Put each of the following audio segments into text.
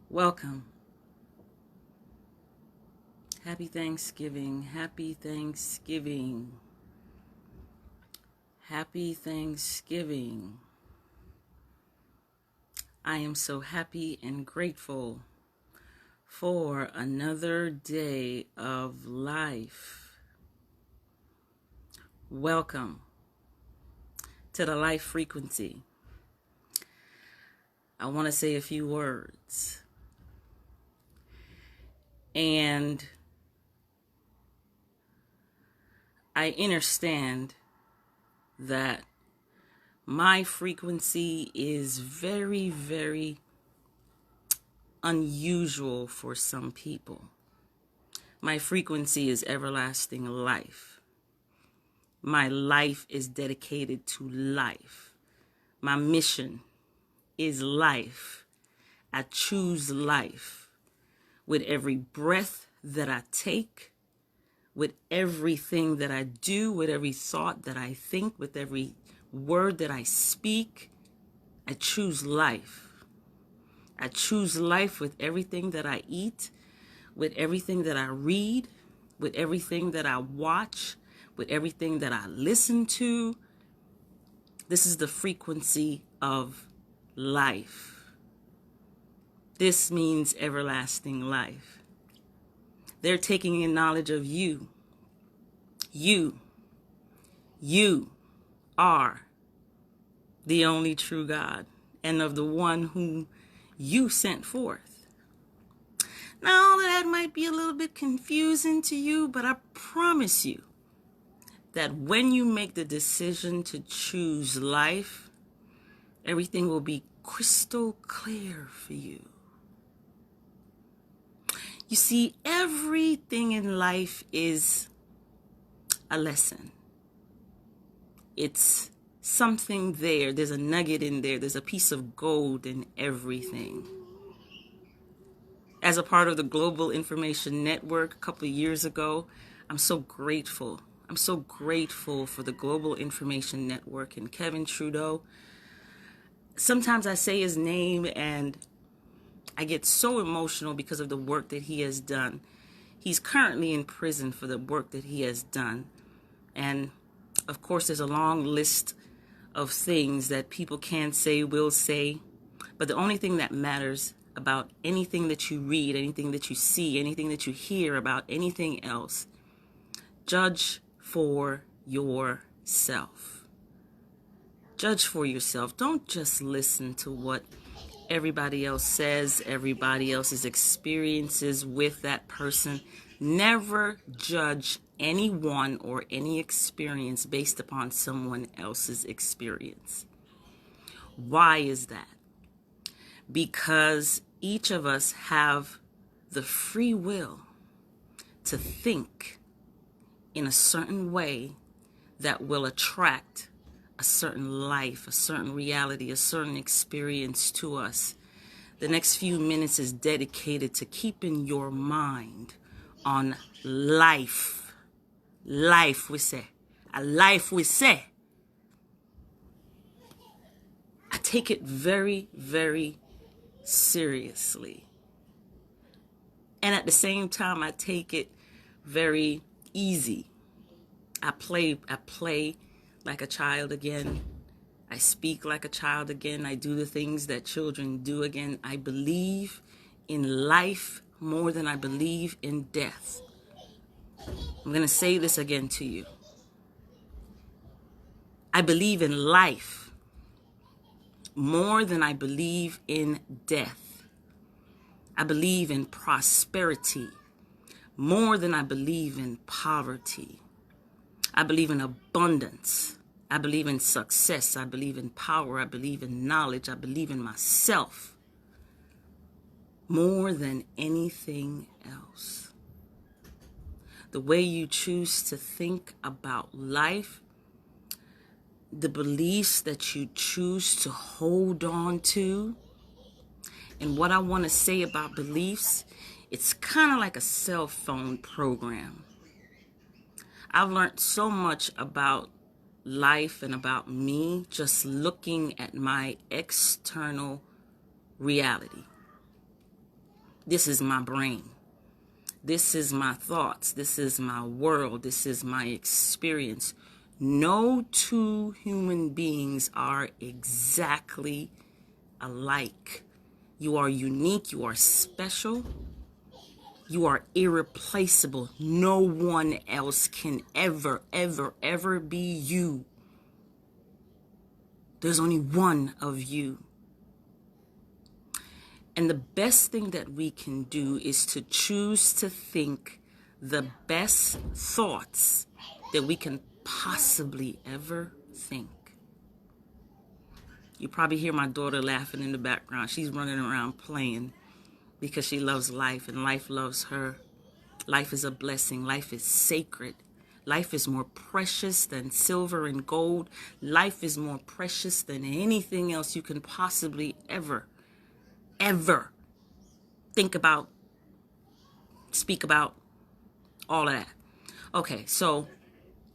Welcome. Happy Thanksgiving. Happy Thanksgiving. Happy Thanksgiving. I am so happy and grateful for another day of life. Welcome to the life frequency. I want to say a few words. And I understand that my frequency is very, very unusual for some people. My frequency is everlasting life. My life is dedicated to life. My mission is life. I choose life with every breath that I take, with everything that I do, with every thought that I think, with every word that I speak. I choose life. I choose life with everything that I eat, with everything that I read, with everything that I watch, with everything that I listen to. This is the frequency of life. This means everlasting life. They're taking in knowledge of you. You are the only true God and of the one whom you sent forth. Now, all of that might be a little bit confusing to you, but I promise you that when you make the decision to choose life, everything will be crystal clear for you. You see, everything in life is a lesson. It's something there. There's a nugget in there. There's a piece of gold in everything. As a part of the Global Information Network a couple of years ago, I'm so grateful. I'm so grateful for the Global Information Network and Kevin Trudeau. Sometimes I say his name and I get so emotional because of the work that he has done. He's currently in prison for the work that he has done. And of course, there's a long list of things that people can say, will say. But the only thing that matters about anything that you read, anything that you see, anything that you hear about anything else, judge for yourself. Judge for yourself. Don't just listen to what everybody else says, everybody else's experiences with that person. Never judge anyone or any experience based upon someone else's experience. Why is that? Because each of us have the free will to think in a certain way that will attract a certain life, a certain reality, a certain experience to us. The next few minutes is dedicated to keeping your mind on life. Life, we say. A life, we say. I take it very, very seriously. And at the same time, I take it very easy. I play like a child again. I speak like a child again. I do the things that children do again. I believe in life more than I believe in death. I'm going to say this again to you. I believe in life more than I believe in death. I believe in prosperity more than I believe in poverty. I believe in abundance. I believe in success. I believe in power. I believe in knowledge. I believe in myself more than anything else. The way you choose to think about life, the beliefs that you choose to hold on to, and what I want to say about beliefs, it's kind of like a cell phone program. I've learned so much about life and about me just looking at my external reality. This is my brain. This is my thoughts. This is my world. This is my experience. No two human beings are exactly alike. You are unique. You are special. You are irreplaceable. No one else can ever, ever, ever be you. There's only one of you. And the best thing that we can do is to choose to think the best thoughts that we can possibly ever think. You probably hear my daughter laughing in the background. She's running around playing because she loves life and life loves her. Life is a blessing. Life is sacred. Life is more precious than silver and gold. Life is more precious than anything else you can possibly ever think about, speak about, all of that. Okay, so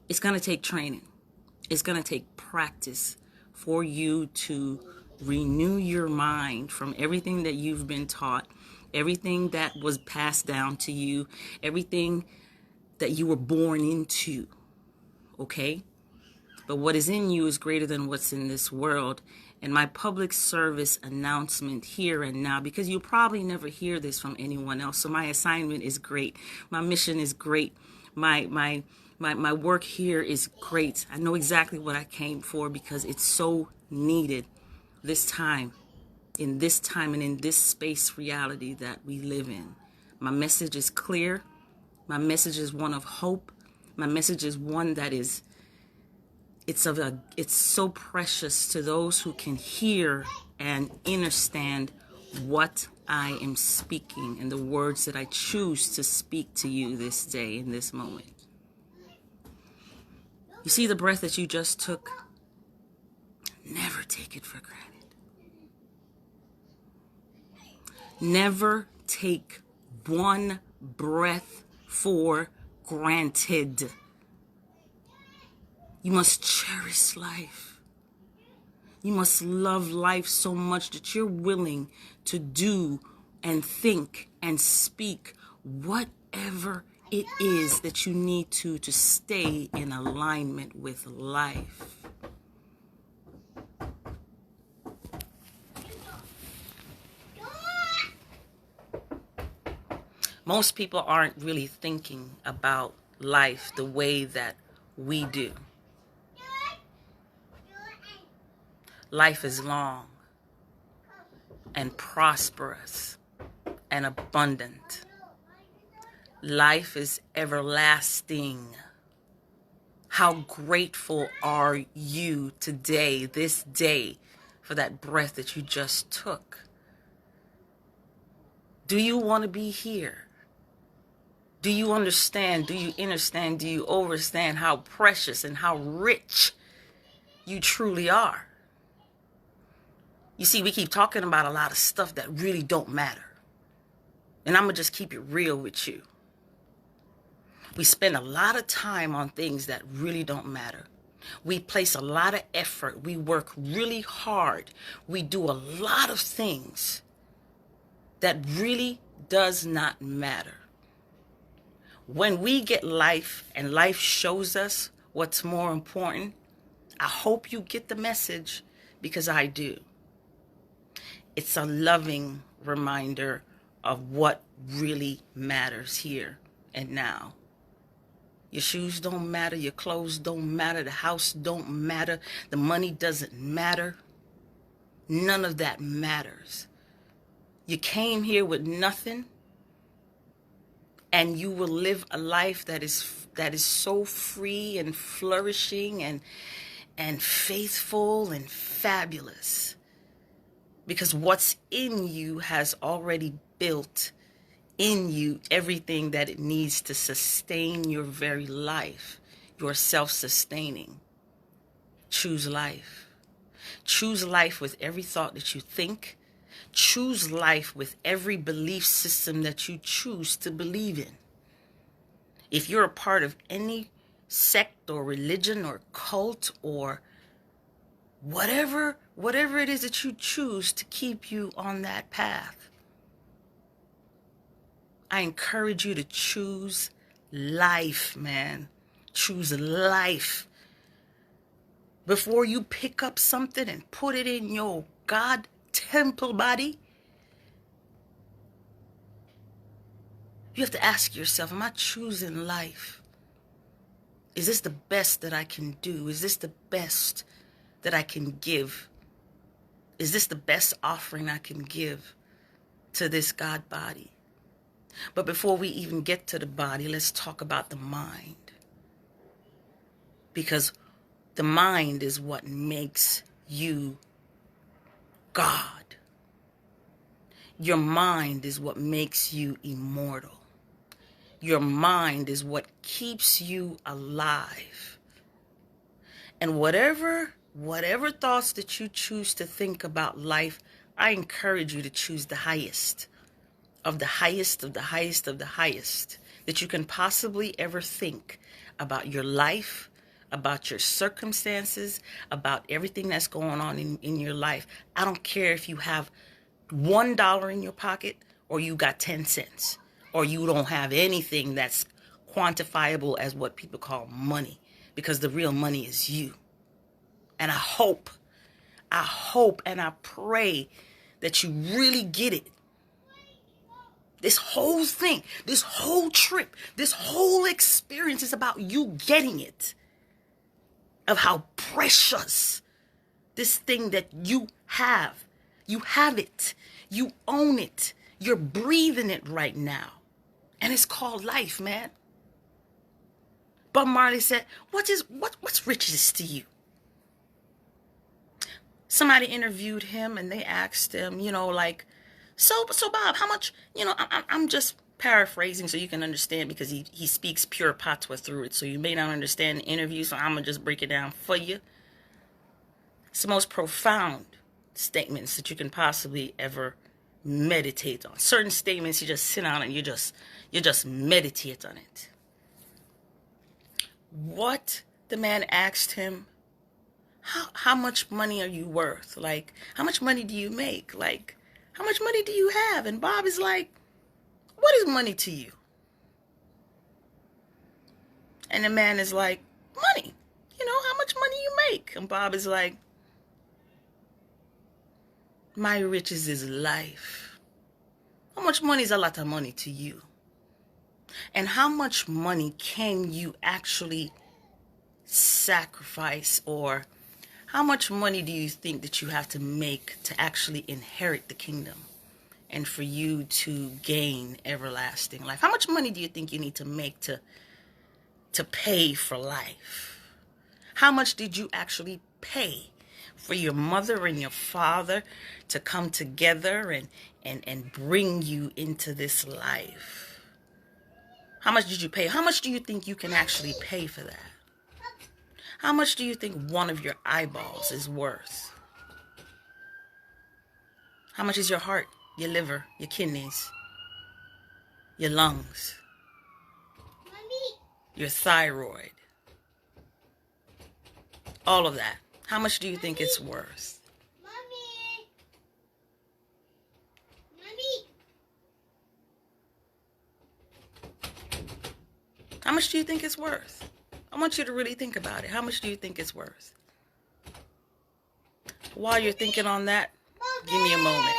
it's going to take training. It's going to take practice for you to renew your mind from everything that you've been taught, everything that was passed down to you, everything that you were born into, okay? But what is in you is greater than what's in this world. And my public service announcement here and now, because you'll probably never hear this from anyone else, so my assignment is great. My mission is great. My work here is great. I know exactly what I came for because it's so needed this time, and in this space reality that we live in. My message is clear. My message is one of hope. My message is one that is it's so precious to those who can hear and understand what I am speaking and the words that I choose to speak to you this day in this moment. You see the breath that you just took? Never take it for granted. Never take one breath for granted. You must cherish life. You must love life so much that you're willing to do and think and speak whatever it is that you need to stay in alignment with life. Most people aren't really thinking about life the way that we do. Life is long and prosperous and abundant. Life is everlasting. How grateful are you today, this day, for that breath that you just took? Do you want to be here? Do you understand? Do you understand? Do you understand how precious and how rich you truly are? You see, we keep talking about a lot of stuff that really don't matter. And I'm going to just keep it real with you. We spend a lot of time on things that really don't matter. We place a lot of effort. We work really hard. We do a lot of things that really does not matter. When we get life and life shows us what's more important, I hope you get the message because I do. It's a loving reminder of what really matters here and now. Your shoes don't matter. Your clothes don't matter. The house don't matter. The money doesn't matter. None of that matters. You came here with nothing, and you will live a life that is so free and flourishing and faithful and fabulous. Because what's in you has already built in you everything that it needs to sustain your very life. You're self-sustaining. Choose life. Choose life with every thought that you think. Choose life with every belief system that you choose to believe in. If you're a part of any sect or religion or cult or whatever it is that you choose to keep you on that path, I encourage you to choose life, man. Choose life. Before you pick up something and put it in your God temple body, you have to ask yourself, am I choosing life? Is this the best that I can do? Is this the best that I can give? Is this the best offering I can give to this God body? But before we even get to the body, let's talk about the mind. Because the mind is what makes you God. Your mind is what makes you immortal. Your mind is what keeps you alive. And whatever thoughts that you choose to think about life, I encourage you to choose the highest of the highest of the highest of the highest that you can possibly ever think about your life, about your circumstances, about everything that's going on in your life. I don't care if you have $1 in your pocket or you got 10 cents or you don't have anything that's quantifiable as what people call money, because the real money is you. And I hope and I pray that you really get it. This whole thing, this whole trip, this whole experience is about you getting it. Of how precious this thing that you have. You have it. You own it. You're breathing it right now. And it's called life, man. Bob Marley said, what's riches to you? Somebody interviewed him and they asked him, so Bob, how much, I'm just paraphrasing so you can understand, because he speaks pure patois through it. So you may not understand the interview, so I'm going to just break it down for you. It's the most profound statements that you can possibly ever meditate on. Certain statements you just sit down and you just meditate on it. What the man asked him, how much money are you worth? Like, how much money do you make? Like, how much money do you have? And Bob is like, what is money to you? And the man is like, money. How much money you make? And Bob is like, my riches is life. How much money is a lot of money to you? And how much money can you actually sacrifice, or how much money do you think that you have to make to actually inherit the kingdom and for you to gain everlasting life? How much money do you think you need to make to pay for life? How much did you actually pay for your mother and your father to come together and bring you into this life? How much did you pay? How much do you think you can actually pay for that? How much do you think one of your eyeballs is worth? How much is your heart, your liver, your kidneys, your lungs, your thyroid? All of that. How much do you think it's worth? How much do you think it's worth? I want you to really think about it. How much do you think it's worth? While you're thinking on that, give me a moment.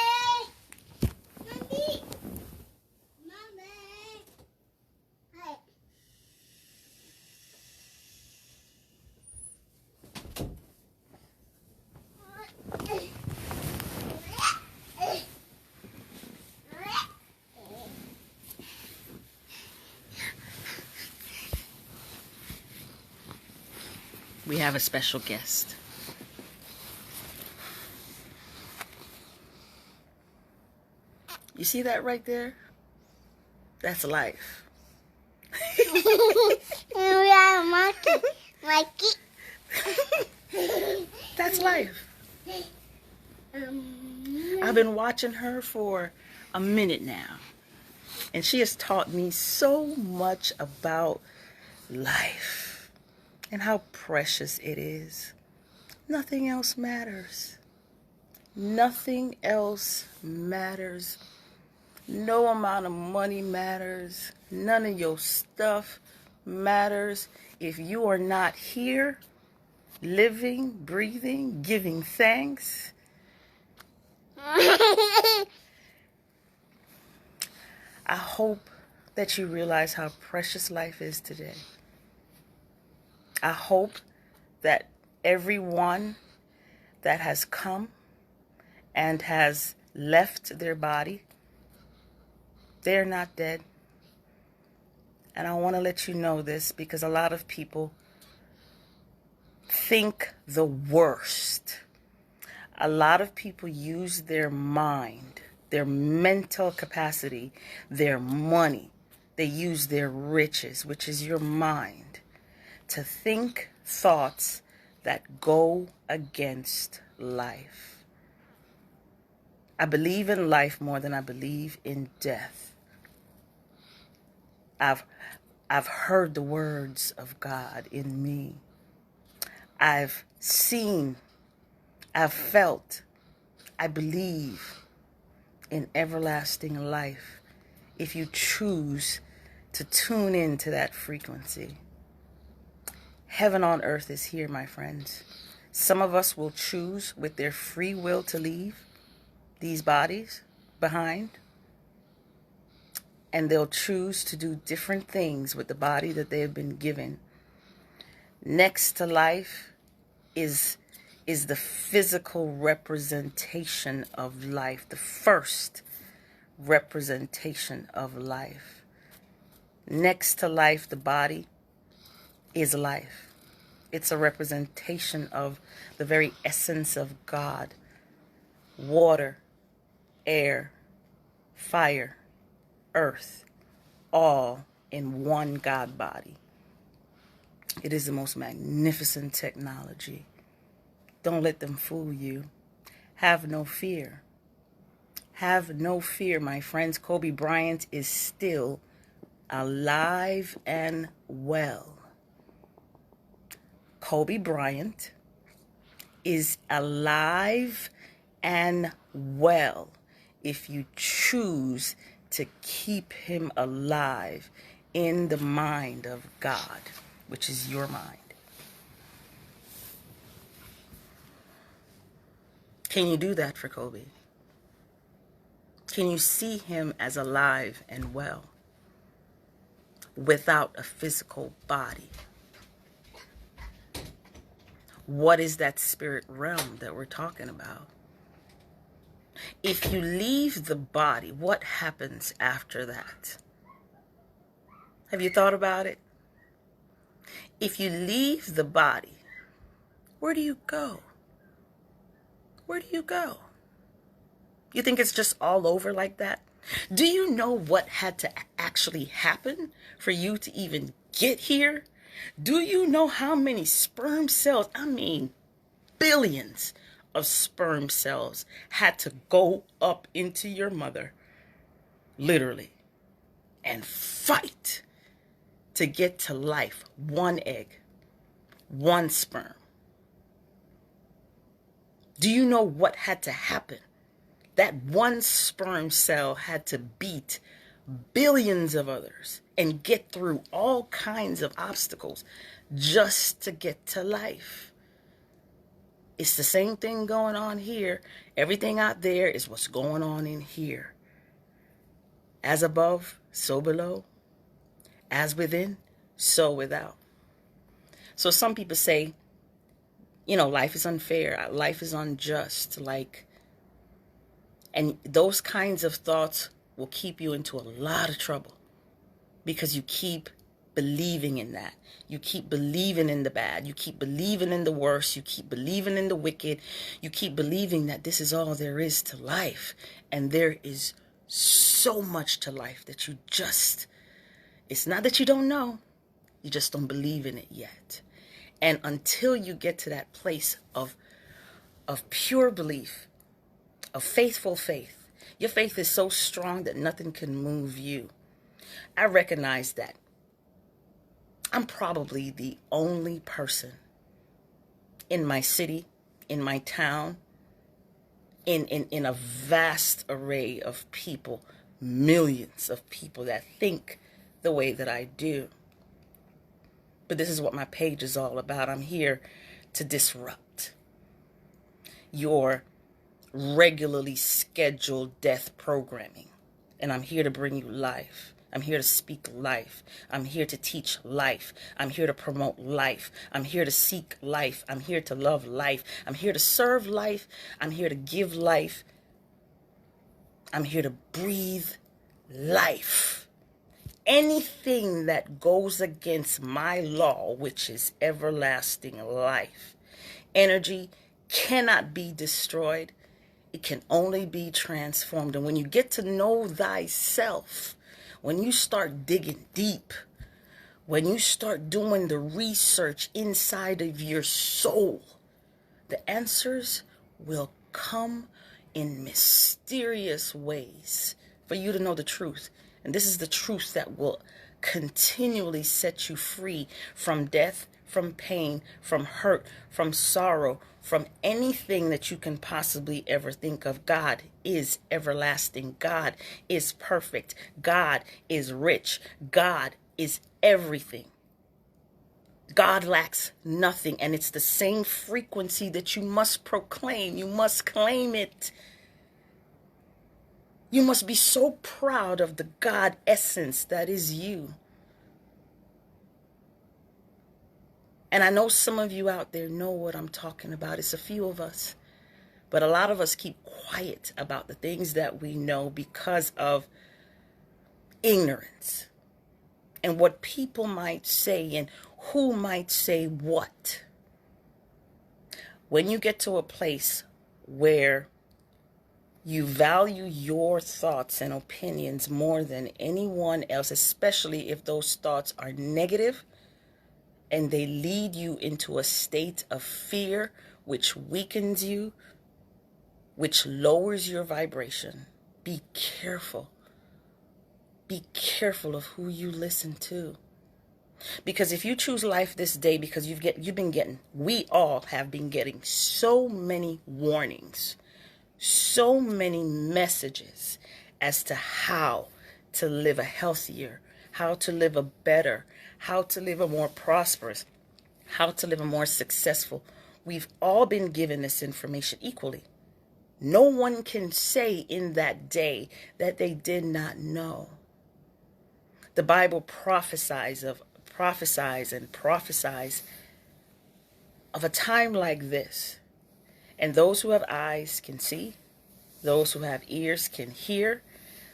We have a special guest. You see that right there? That's life. That's life. I've been watching her for a minute now, and she has taught me so much about life and how precious it is. Nothing else matters. Nothing else matters. No amount of money matters. None of your stuff matters if you are not here, living, breathing, giving thanks. I hope that you realize how precious life is today. I hope that everyone that has come and has left their body, they're not dead. And I want to let you know this because a lot of people think the worst. A lot of people use their mind, their mental capacity, their money. They use their riches, which is your mind, to think thoughts that go against life. I believe in life more than I believe in death. I've heard the words of God in me. I've seen, I've felt, I believe in everlasting life if you choose to tune into that frequency. Heaven on earth is here, my friends. Some of us will choose with their free will to leave these bodies behind, and they'll choose to do different things with the body that they have been given. Next to life is the physical representation of life, the first representation of life. Next to life, the body is life. It's a representation of the very essence of God. Water, air, fire, earth, all in one God body. It is the most magnificent technology. Don't let them fool you. Have no fear. Have no fear, my friends. Kobe Bryant is still alive and well. Kobe Bryant is alive and well if you choose to keep him alive in the mind of God, which is your mind. Can you do that for Kobe? Can you see him as alive and well without a physical body? What is that spirit realm that we're talking about? If you leave the body, what happens after that? Have you thought about it? If you leave the body, where do you go? Where do you go? You think it's just all over like that? Do you know what had to actually happen for you to even get here? Do you know how many sperm cells, I mean billions of sperm cells, had to go up into your mother, literally, and fight to get to life? One egg, one sperm. Do you know what had to happen? That one sperm cell had to beat billions of others and get through all kinds of obstacles just to get to life. It's the same thing going on here. Everything out there is what's going on in here. As above, so below. As within, so without. So some people say, life is unfair. Life is unjust. And those kinds of thoughts will keep you into a lot of trouble because you keep believing in that. You keep believing in the bad. You keep believing in the worst. You keep believing in the wicked. You keep believing that this is all there is to life. And there is so much to life that it's not that you don't know. You just don't believe in it yet. And until you get to that place of pure belief, of faithful faith, your faith is so strong that nothing can move you. I recognize that I'm probably the only person in my city, in my town, in a vast array of people, millions of people that think the way that I do. But this is what my page is all about. I'm here to disrupt your regularly scheduled death programming. And I'm here to bring you life. I'm here to speak life. I'm here to teach life. I'm here to promote life. I'm here to seek life. I'm here to love life. I'm here to serve life. I'm here to give life. I'm here to breathe life. Anything that goes against my law, which is everlasting life, energy cannot be destroyed. It can only be transformed. And when you get to know thyself, when you start digging deep, when you start doing the research inside of your soul, the answers will come in mysterious ways for you to know the truth. And this is the truth that will continually set you free from death, from pain, from hurt, from sorrow, from anything that you can possibly ever think of. God is everlasting. God is perfect. God is rich. God is everything. God lacks nothing, and it's the same frequency that you must proclaim. You must claim it. You must be so proud of the God essence that is you. And I know some of you out there know what I'm talking about. It's a few of us. But a lot of us keep quiet about the things that we know because of ignorance and what people might say and who might say what. When you get to a place where you value your thoughts and opinions more than anyone else, especially if those thoughts are negative and they lead you into a state of fear, which weakens you, which lowers your vibration, be careful. Be careful of who you listen to. Because if you choose life this day, because we all have been getting so many warnings, so many messages as to how to live a healthier, how to live a better, how to live a more prosperous, how to live a more successful. We've all been given this information equally. No one can say in that day that they did not know. The Bible prophesies of a time like this. And those who have eyes can see, those who have ears can hear,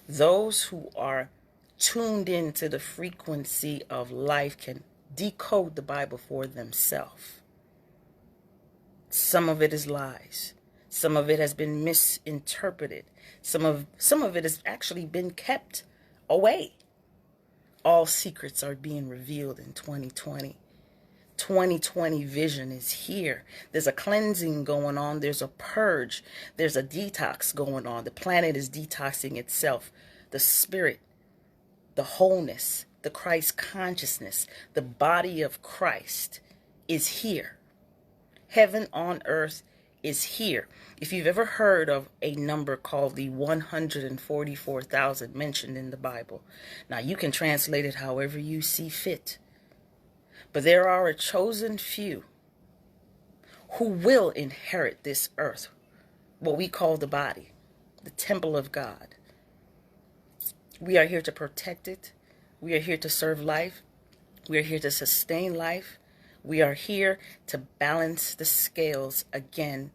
those who are tuned into the frequency of life can decode the Bible for themselves. Some of it is lies. Some of it has been misinterpreted. Some of it has actually been kept away. All secrets are being revealed in 2020. 2020 vision is here. There's a cleansing going on. There's a purge. There's a detox going on. The planet is detoxing itself. The spirit, the wholeness, the Christ consciousness, the body of Christ is here. Heaven on earth is here. If you've ever heard of a number called the 144,000 mentioned in the Bible, now you can translate it however you see fit. But there are a chosen few who will inherit this earth, what we call the body, the temple of God. We are here to protect it. We are here to serve life. We are here to sustain life. We are here to balance the scales again,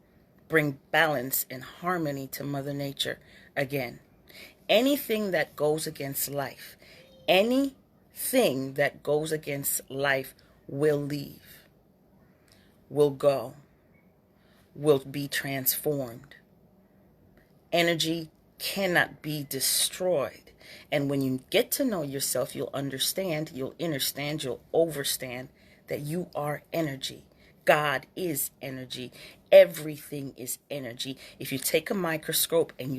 bring balance and harmony to Mother Nature again. Anything that goes against life, anything that goes against life will leave, will go, will be transformed. Energy cannot be destroyed. And when you get to know yourself, you'll understand, you'll understand, you'll overstand that you are energy. God is energy. Everything is energy. If you take a microscope and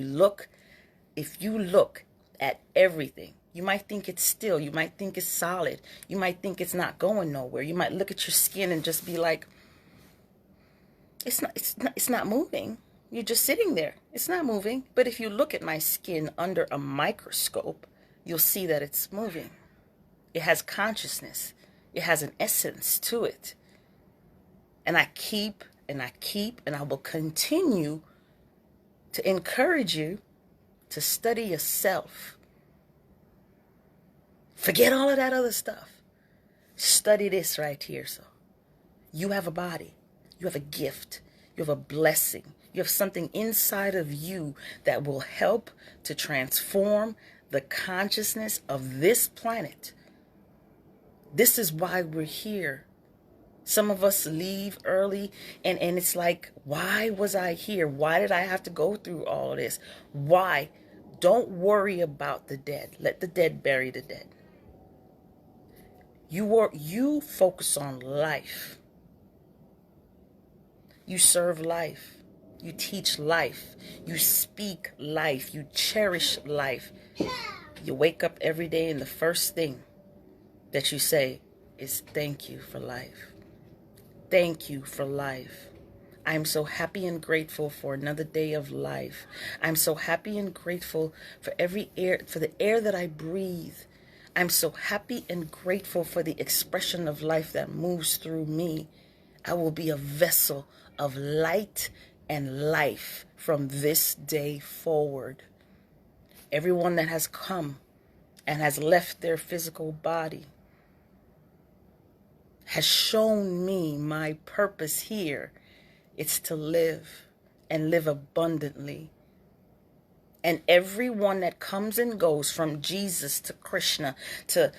if you look at everything, you might think it's still. You might think it's solid. You might think it's not going nowhere. You might look at your skin and just be like, it's not moving. You're just sitting there. It's not moving. But if you look at my skin under a microscope, you'll see that it's moving. It has consciousness. It has an essence to it. And I keep and I will continue to encourage you to study yourself. Forget all of that other stuff. Study this right here. So you have a body. You have a gift. You have a blessing. You have something inside of you that will help to transform the consciousness of this planet. This is why we're here. Some of us leave early and it's like, why was I here? Why did I have to go through all of this? Why? Don't worry about the dead. Let the dead bury the dead. You focus on life. You serve life. You teach life. You speak life. You cherish life. You wake up every day and the first thing that you say is thank you for life. Thank you for life. I'm so happy and grateful for another day of life. I'm so happy and grateful for the air that I breathe. I'm so happy and grateful for the expression of life that moves through me. I will be a vessel of light and life from this day forward. Everyone that has come and has left their physical body has shown me my purpose here. It's to live and live abundantly. And everyone that comes and goes, from Jesus to Krishna to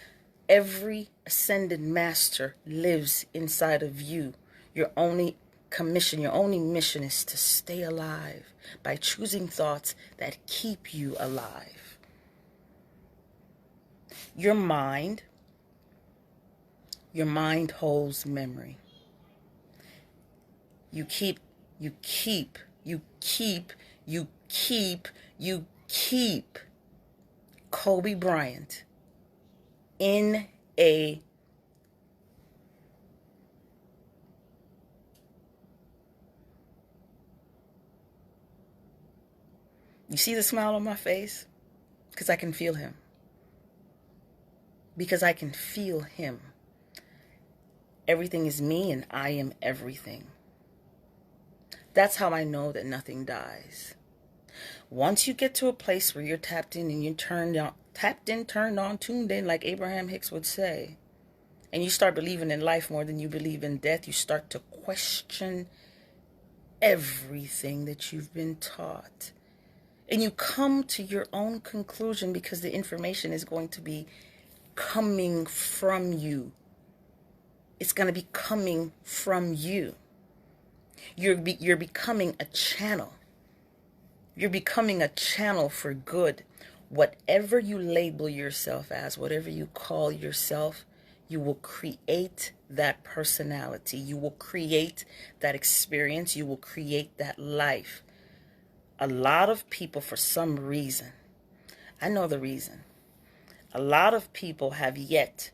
every ascended master, lives inside of you. Your only commission, your only mission is to stay alive by choosing thoughts that keep you alive. Your mind holds memory. You keep Kobe Bryant in a You see the smile on my face? Because I can feel him. Because I can feel him. Everything is me and I am everything. That's how I know that nothing dies. Once you get to a place where you're tapped in and you're turned on, tuned in, like Abraham Hicks would say, and you start believing in life more than you believe in death, you start to question everything that you've been taught. And you come to your own conclusion because the information is going to be coming from you. It's going to be coming from you. You're becoming a channel. You're becoming a channel for good. Whatever you label yourself as, whatever you call yourself, you will create that personality. You will create that experience. You will create that life. A lot of people, for some reason, I know the reason, a lot of people have yet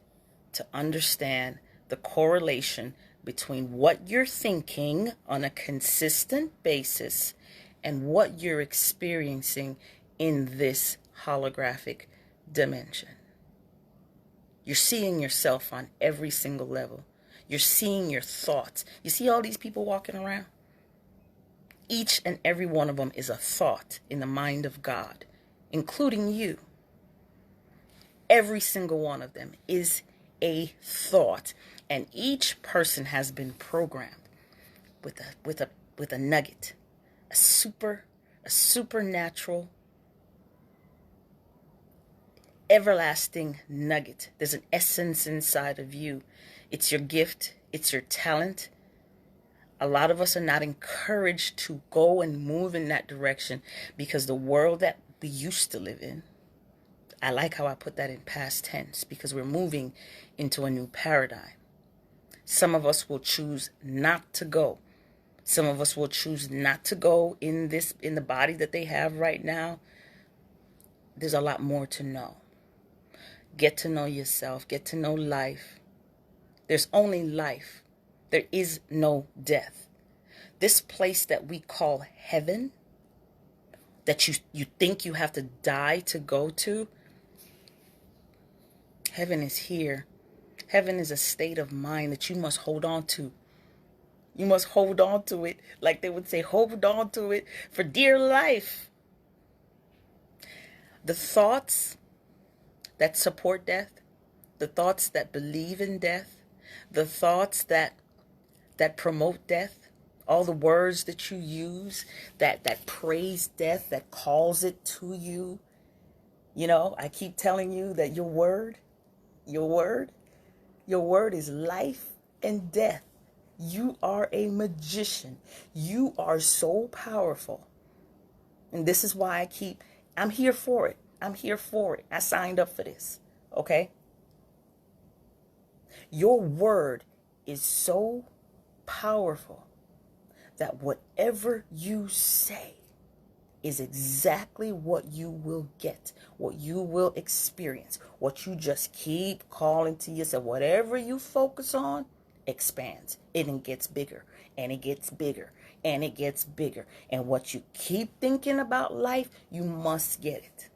to understand the correlation between what you're thinking on a consistent basis and what you're experiencing in this holographic dimension. You're seeing yourself on every single level. You're seeing your thoughts. You see all these people walking around? Each and every one of them is a thought in the mind of God, including you. Every single one of them is a thought, and each person has been programmed with a nugget, a supernatural, everlasting nugget. There's an essence inside of you. It's your gift. It's your talent. A lot of us are not encouraged to go and move in that direction because the world that we used to live in, I like how I put that in past tense, because we're moving into a new paradigm. Some of us will choose not to go. Some of us will choose not to go in the body that they have right now. There's a lot more to know. Get to know yourself. Get to know life. There's only life. There is no death. This place that we call heaven, that you think you have to die to go to, heaven is here. Heaven is a state of mind that you must hold on to. You must hold on to it. Like they would say, hold on to it for dear life. The thoughts that support death, the thoughts that believe in death, the thoughts that promote death, all the words that you use that praise death, that calls it to you. You know, I keep telling you that your word is life and death. You are a magician. You are so powerful. And this is why I'm here for it. I'm here for it. I signed up for this. Okay? Your word is so powerful that whatever you say is exactly what you will get, what you will experience, what you just keep calling to yourself. Whatever you focus on expands. It gets bigger, and it gets bigger, and it gets bigger. And what you keep thinking about life, you must get it.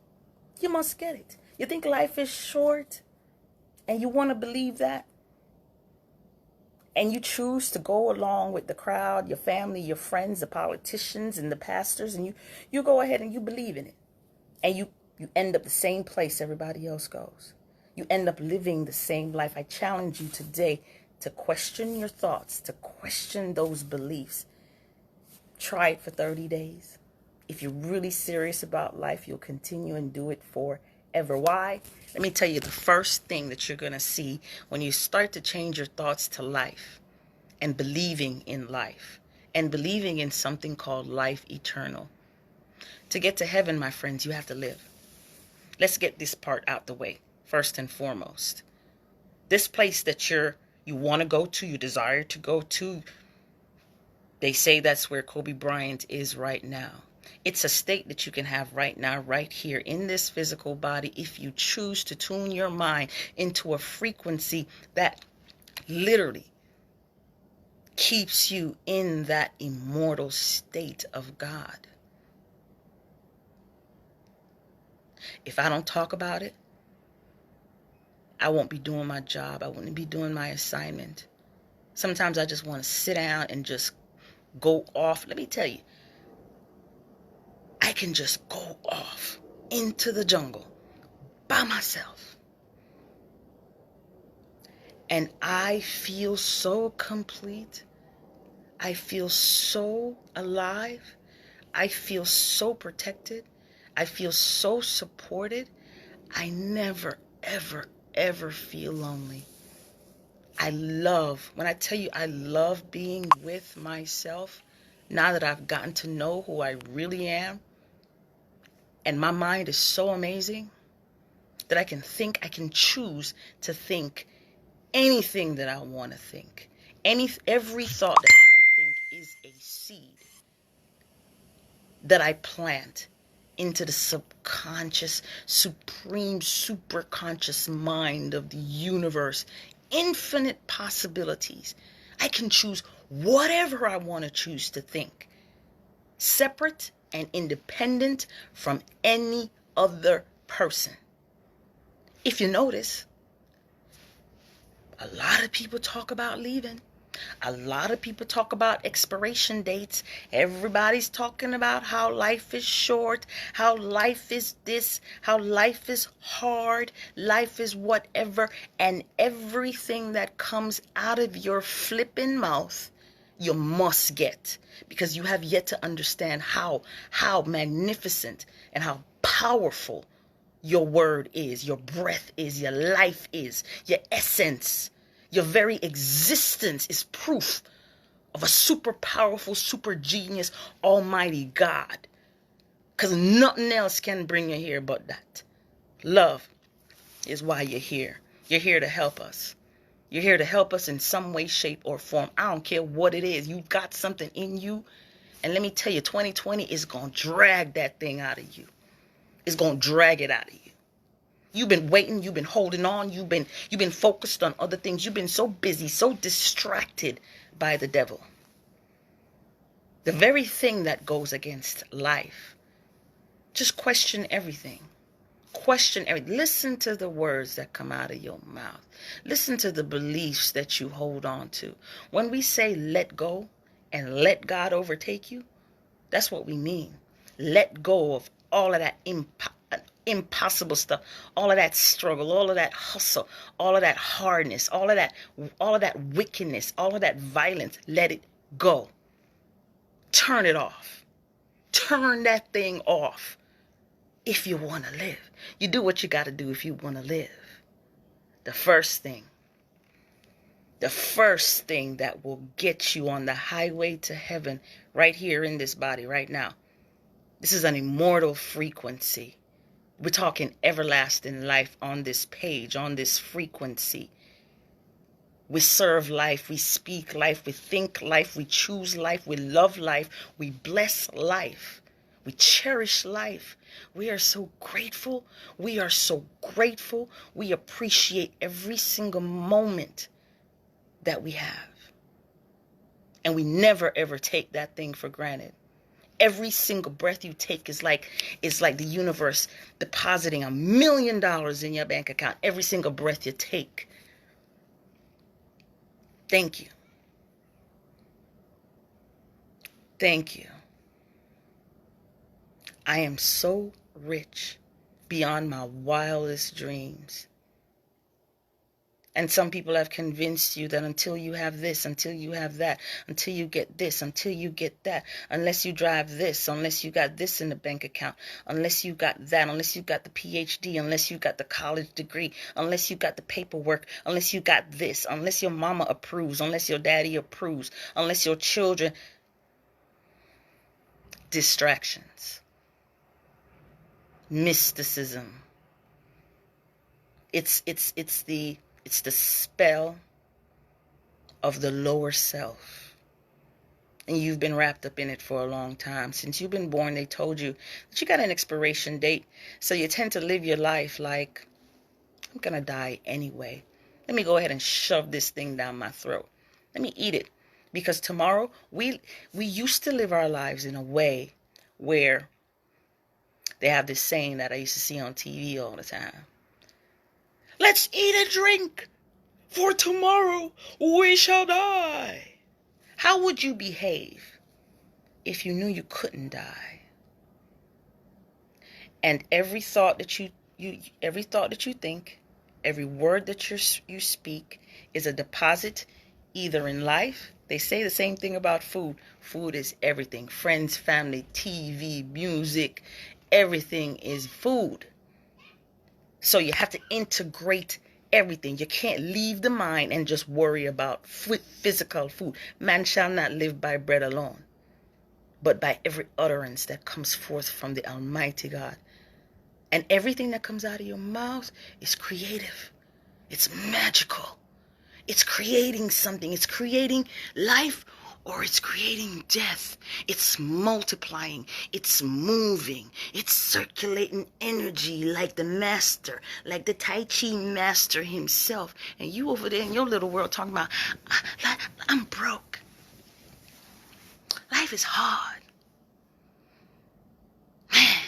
You must get it. You think life is short, and you want to believe that, and you choose to go along with the crowd, your family, your friends, the politicians, and the pastors, and you go ahead and you believe in it. And you end up the same place everybody else goes. You end up living the same life. I challenge you today to question your thoughts, to question those beliefs. Try it for 30 days. If you're really serious about life, you'll continue and do it forever. Why? Let me tell you the first thing that you're going to see when you start to change your thoughts to life and believing in life and believing in something called life eternal. To get to heaven, my friends, you have to live. Let's get this part out the way, first and foremost. This place that you want to go to, you desire to go to, they say that's where Kobe Bryant is right now. It's a state that you can have right now, right here in this physical body, if you choose to tune your mind into a frequency that literally keeps you in that immortal state of God. If I don't talk about it, I won't be doing my job. I wouldn't be doing my assignment. Sometimes I just want to sit down and just go off. Let me tell you, I can just go off into the jungle by myself. And I feel so complete. I feel so alive. I feel so protected. I feel so supported. I never, ever, ever feel lonely. When I tell you I love being with myself, now that I've gotten to know who I really am, and my mind is so amazing that I can choose to think anything that I want to think. Every thought that I think is a seed that I plant into the subconscious, supreme, superconscious mind of the universe. Infinite possibilities. I can choose whatever I want to choose to think, separate and independent from any other person. If you notice, a lot of people talk about leaving. A lot of people talk about expiration dates. Everybody's talking about how life is short, how life is this, how life is hard, life is whatever, and everything that comes out of your flipping mouth, you must get, because you have yet to understand how magnificent and how powerful your word is, your breath is, your life is, your essence. Your very existence is proof of a super powerful, super genius, almighty God. Because nothing else can bring you here but that. Love is why you're here. You're here to help us. You're here to help us in some way, shape, or form. I don't care what it is. You've got something in you. And let me tell you, 2020 is going to drag that thing out of you. It's going to drag it out of you. You've been waiting, you've been holding on, you've been focused on other things. You've been so busy, so distracted by the devil. The very thing that goes against life. Just question everything. Question everything. Listen to the words that come out of your mouth. Listen to the beliefs that you hold on to. When we say let go and let God overtake you, that's what we mean. Let go of all of that impossible stuff, all of that struggle, all of that hustle, all of that hardness, all of that wickedness, all of that violence. Let it go. Turn it off. Turn that thing off. If you want to live, you do what you got to do if you want to live. The first thing that will get you on the highway to heaven right here in this body right now. This is an immortal frequency. We're talking everlasting life on this page, on this frequency. We serve life, we speak life, we think life, we choose life, we love life, we bless life, we cherish life. We are so grateful. We are so grateful. We appreciate every single moment that we have. And we never ever take that thing for granted. Every single breath you take is like the universe depositing $1 million in your bank account. Every single breath you take. Thank you. Thank you. I am so rich beyond my wildest dreams. And some people have convinced you that until you have this, until you have that, until you get this, until you get that, unless you drive this, unless you got this in the bank account, unless you got that, unless you got the PhD, unless you got the college degree, unless you got the paperwork, unless you got this, unless your mama approves, unless your daddy approves, unless your children. Distractions. Mysticism. It's the spell of the lower self. And you've been wrapped up in it for a long time. Since you've been born, they told you that you got an expiration date. So you tend to live your life like, I'm going to die anyway. Let me go ahead and shove this thing down my throat. Let me eat it. Because tomorrow, we used to live our lives in a way where they have this saying that I used to see on TV all the time. Let's eat and drink, for tomorrow we shall die. How would you behave if you knew you couldn't die? And every thought that you think, every word that you speak is a deposit either in life. They say the same thing about food. Food is everything. Friends, family, TV, music, everything is food. So you have to integrate everything. You can't leave the mind and just worry about physical food. Man shall not live by bread alone, but by every utterance that comes forth from the Almighty God. And everything that comes out of your mouth is creative. It's magical. It's creating something. It's creating life or it's creating death. It's multiplying. It's moving. It's circulating energy like the master, like the Tai Chi master himself. And you over there in your little world talking about, I'm broke. Life is hard. Man.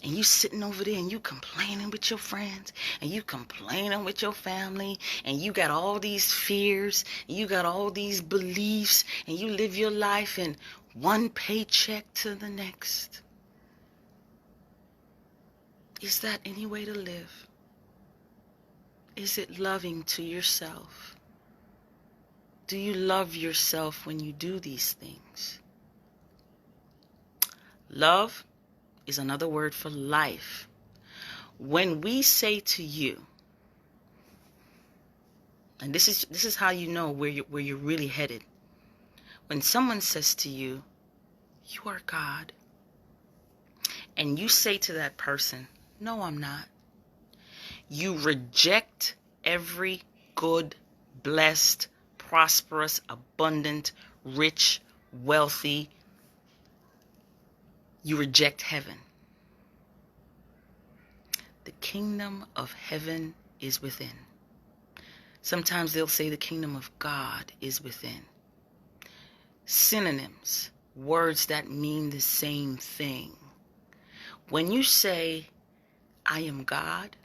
And you sitting over there and you complaining with your friends and you complaining with your family and you got all these fears and you got all these beliefs and you live your life in one paycheck to the next. Is that any way to live? Is it loving to yourself? Do you love yourself when you do these things? Love is another word for life. When we say to you, and this is how you know where you're really headed. When someone says to you, you are God, and you say to that person, no, I'm not. You reject every good, blessed, prosperous, abundant, rich, wealthy. You reject heaven. The kingdom of heaven is within. Sometimes they'll say the kingdom of God is within. synonyms, words that mean the same thing. When you say, I am God,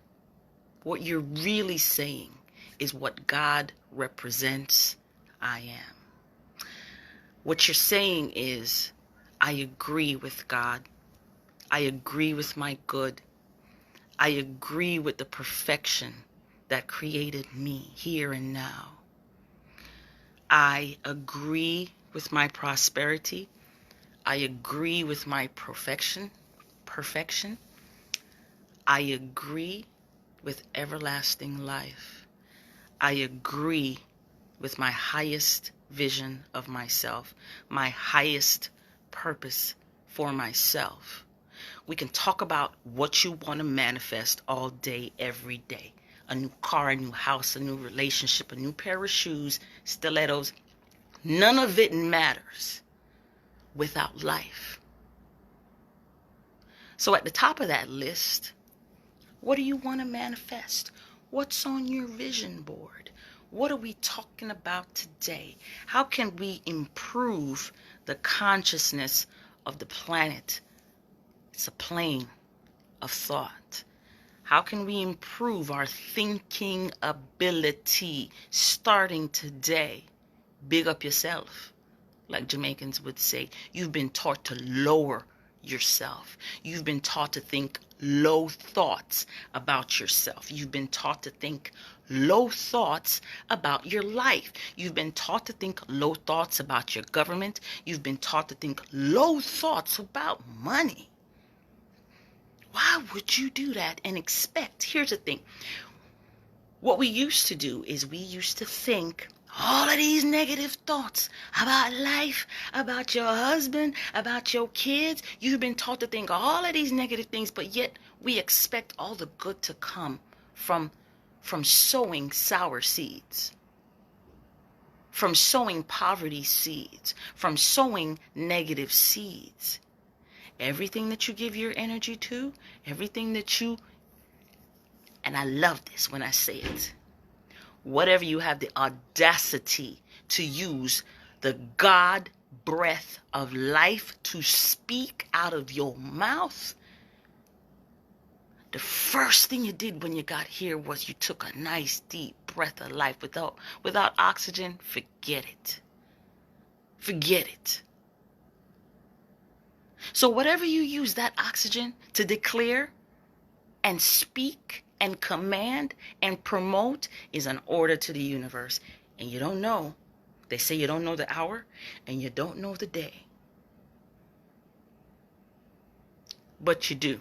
what you're really saying is what God represents, I am. What you're saying is, I agree with God. I agree with my good. I agree with the perfection that created me here and now. I agree with my prosperity. I agree with my perfection. I agree with everlasting life. I agree with my highest vision of myself, my highest purpose for myself. We can talk about what you want to manifest all day, every day. A new car, a new house, a new relationship, a new pair of shoes, stilettos. None of it matters without life. So at the top of that list, what do you want to manifest? What's on your vision board? What are we talking about today? How can we improve the consciousness of the planet? It's a plane of thought. How can we improve our thinking ability starting today? Big up yourself, like Jamaicans would say. You've been taught to lower yourself. You've been taught to think low thoughts about yourself. You've been taught to think low thoughts about your life. You've been taught to think low thoughts about your government. You've been taught to think low thoughts about money. Why would you do that and expect? Here's the thing. What we used to do is we used to think all of these negative thoughts about life, about your husband, about your kids. You've been taught to think all of these negative things, but yet we expect all the good to come from sowing sour seeds, from sowing poverty seeds, from sowing negative seeds. Everything that you give your energy to, everything that you, and I love this when I say it, whatever you have the audacity to use the God breath of life to speak out of your mouth, the first thing you did when you got here was you took a nice deep breath of life. Without oxygen, forget it. Forget it. So whatever you use that oxygen to declare and speak and command and promote is an order to the universe. And you don't know. They say you don't know the hour and you don't know the day. But you do.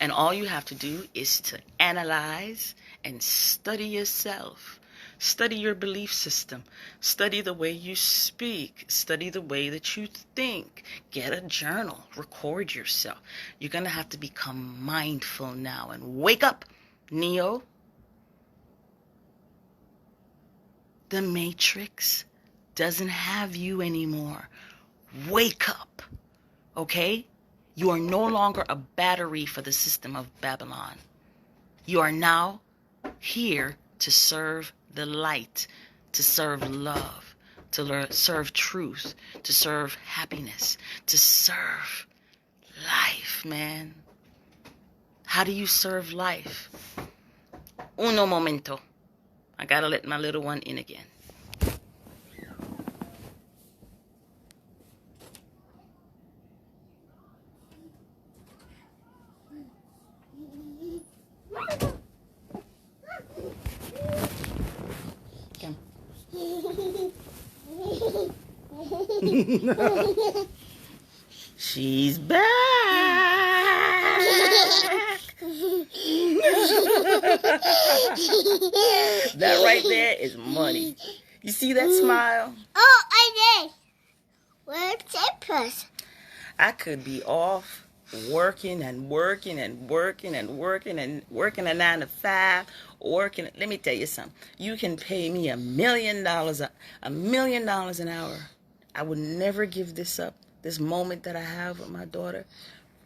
And all you have to do is to analyze and study yourself. Study your belief system. Study the way you speak. Study the way that you think. Get a journal. Record yourself. You're going to have to become mindful now and wake up, Neo. The Matrix doesn't have you anymore. Wake up, okay? You are no longer a battery for the system of Babylon. You are now here to serve the light, to serve love, to serve truth, to serve happiness, to serve life, man. How do you serve life? Uno momento. I gotta let my little one in again. She's back. That right there is money. You see that smile? Oh, I did. Where's Cypress? I could be off working a 9 to 5, working. Let me tell you something. You can pay me $1 million an hour. I would never give this up, this moment that I have with my daughter,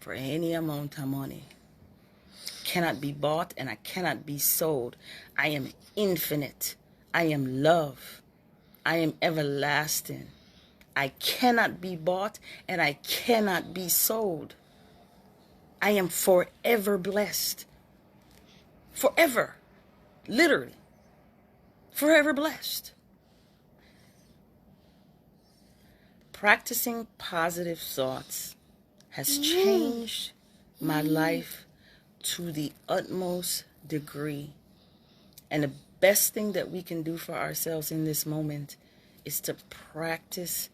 for any amount of money. Cannot be bought and I cannot be sold. I am infinite. I am love. I am everlasting. I cannot be bought and I cannot be sold. I am forever blessed. Forever. Literally. Forever blessed. Practicing positive thoughts has changed my life to the utmost degree. And the best thing that we can do for ourselves in this moment is to practice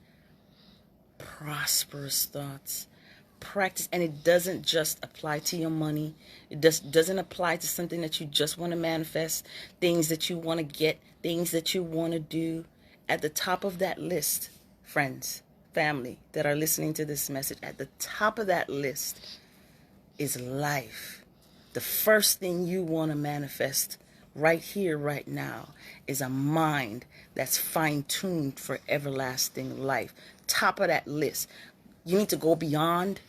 prosperous thoughts. Practice, and it doesn't just apply to your money. It doesn't apply to something that you just want to manifest, things that you want to get, things that you want to do. At the top of that list, friends, family that are listening to this message, at the top of that list is life. The first thing you want to manifest right here, right now, is a mind that's fine-tuned for everlasting life. Top of that list. You need to go beyond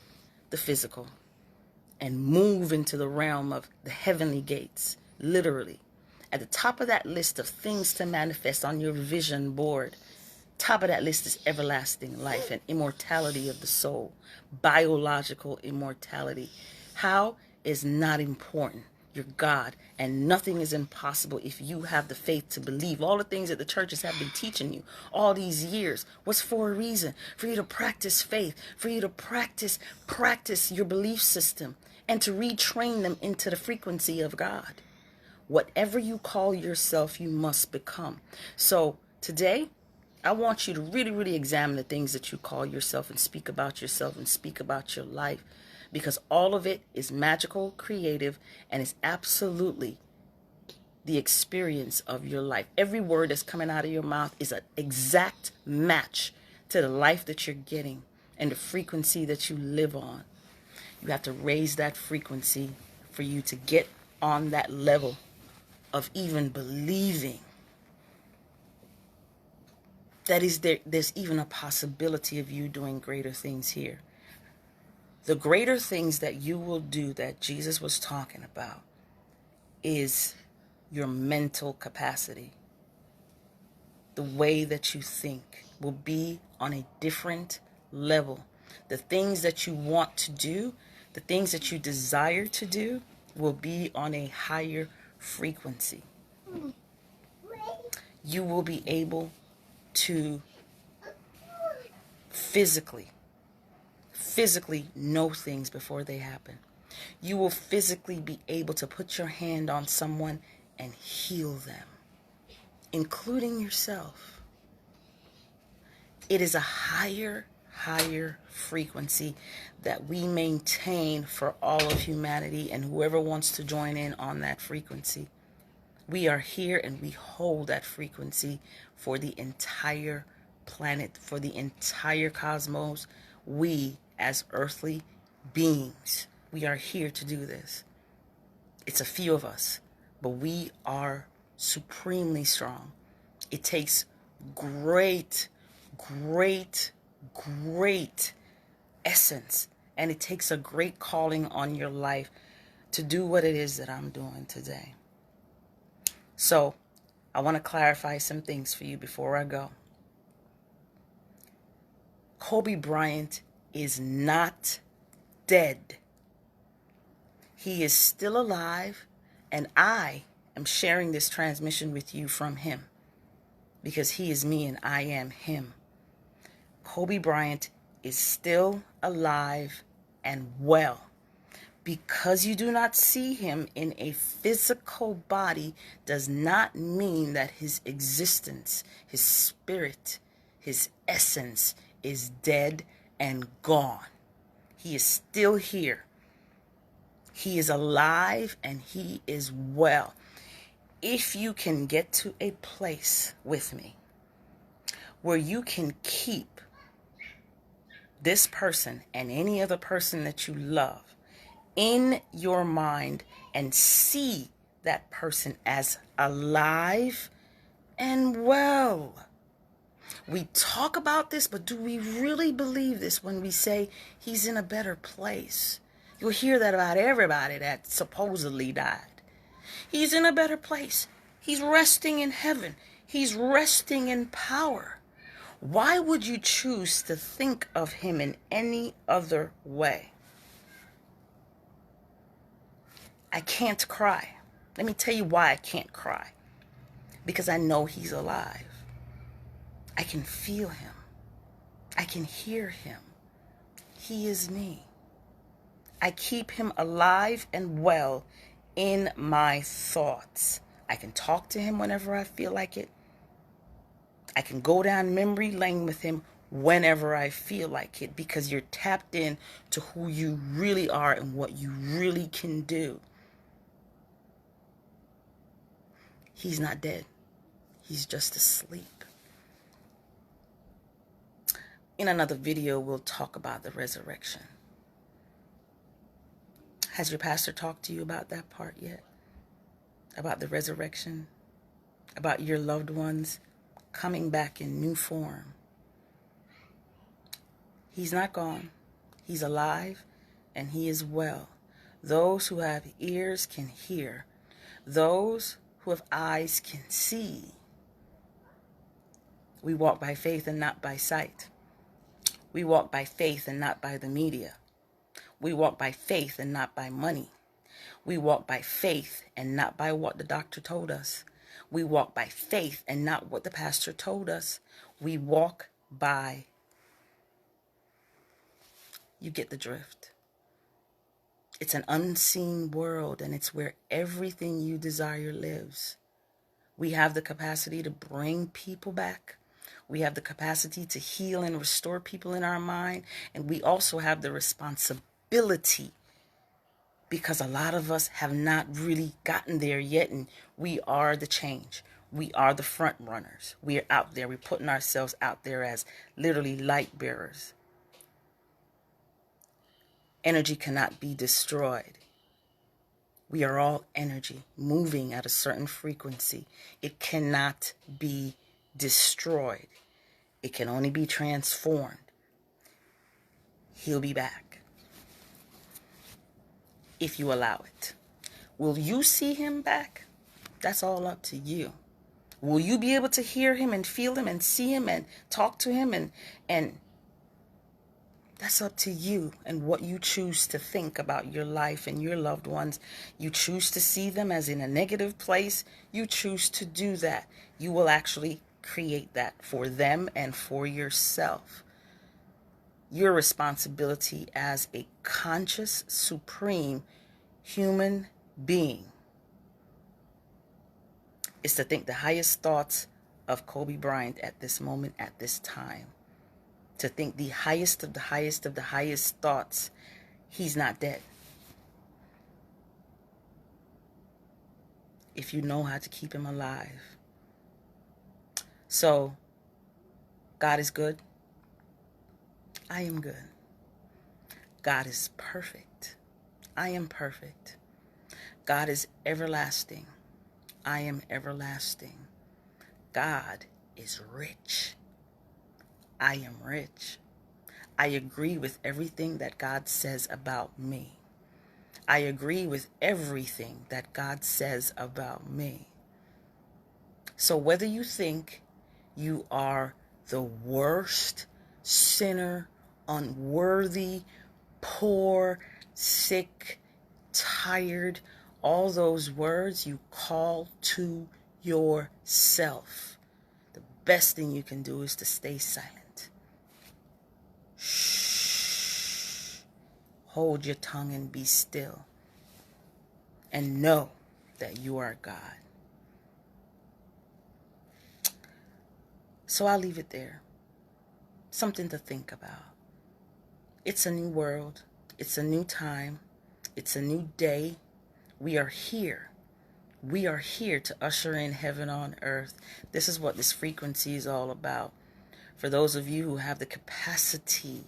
the physical and move into the realm of the heavenly gates, literally. At the top of that list of things to manifest on your vision board, top of that list is everlasting life and immortality of the soul, biological immortality. How is not important. You're God, and nothing is impossible if you have the faith to believe. All the things that the churches have been teaching you all these years was for a reason. For you to practice faith, for you to practice your belief system, and to retrain them into the frequency of God. Whatever you call yourself, you must become. So today, I want you to really, really examine the things that you call yourself and speak about yourself and speak about your life. Because all of it is magical, creative, and is absolutely the experience of your life. Every word that's coming out of your mouth is an exact match to the life that you're getting and the frequency that you live on. You have to raise that frequency for you to get on that level of even believing that there's even a possibility of you doing greater things here. The greater things that you will do that Jesus was talking about is your mental capacity. The way that you think will be on a different level. The things that you want to do, the things that you desire to do will be on a higher frequency. You will be able to physically know things before they happen. You will physically be able to put your hand on someone and heal them, including yourself. It is a higher frequency that we maintain for all of humanity and whoever wants to join in on that frequency. We are here and we hold that frequency for the entire planet, for the entire cosmos. We, as earthly beings, we are here to do this. It's a few of us, but we are supremely strong. It takes great essence, and it takes a great calling on your life to do what it is that I'm doing today. So, I want to clarify some things for you before I go. Kobe Bryant is not dead. He is still alive, and I am sharing this transmission with you from him because he is me and I am him. Kobe Bryant is still alive and well. Because you do not see him in a physical body does not mean that his existence, his spirit, his essence is dead and gone. He is still here. He is alive and he is well. If you can get to a place with me where you can keep this person and any other person that you love in your mind and see that person as alive and well. We talk about this, but do we really believe this when we say he's in a better place? You'll hear that about everybody that supposedly died. He's in a better place. He's resting in heaven. He's resting in power. Why would you choose to think of him in any other way? I can't cry. Let me tell you why I can't cry. Because I know he's alive. I can feel him. I can hear him. He is me. I keep him alive and well in my thoughts. I can talk to him whenever I feel like it. I can go down memory lane with him whenever I feel like it, because you're tapped in to who you really are and what you really can do. He's not dead. He's just asleep. In another video, we'll talk about the resurrection. Has your pastor talked to you about that part yet? About the resurrection? About your loved ones coming back in new form? He's not gone. He's alive and he is well. Those who have ears can hear. Those who have eyes can see. We walk by faith and not by sight. We walk by faith and not by the media. We walk by faith and not by money. We walk by faith and not by what the doctor told us. We walk by faith and not what the pastor told us. We walk by... You get the drift. It's an unseen world, and it's where everything you desire lives. We have the capacity to bring people back. We have the capacity to heal and restore people in our mind. And we also have the responsibility, because a lot of us have not really gotten there yet, and we are the change. We are the front runners. We are out there. We're putting ourselves out there as literally light bearers. Energy cannot be destroyed. We are all energy moving at a certain frequency. It cannot be destroyed. It can only be transformed. He'll be back if you allow it. Will you see him back? That's all up to you. Will you be able to hear him and feel him and see him and talk to him? And that's up to you and what you choose to think about your life and your loved ones. You choose to see them as in a negative place. You choose to do that. You will actually create that for them and for yourself. Your responsibility as a conscious, supreme human being is to think the highest thoughts of Kobe Bryant at this moment, at this time. To think the highest of the highest of the highest thoughts. He's not dead. If you know how to keep him alive. So, God is good. I am good. God is perfect. I am perfect. God is everlasting. I am everlasting. God is rich. I am rich. I agree with everything that God says about me. I agree with everything that God says about me. So whether you think you are the worst sinner, unworthy, poor, sick, tired, all those words you call to yourself, the best thing you can do is to stay silent. Shh. Hold your tongue and be still. And know that you are God. So I'll leave it there. Something to think about. It's a new world. It's a new time. It's a new day. We are here. We are here to usher in heaven on earth. This is what this frequency is all about. For those of you who have the capacity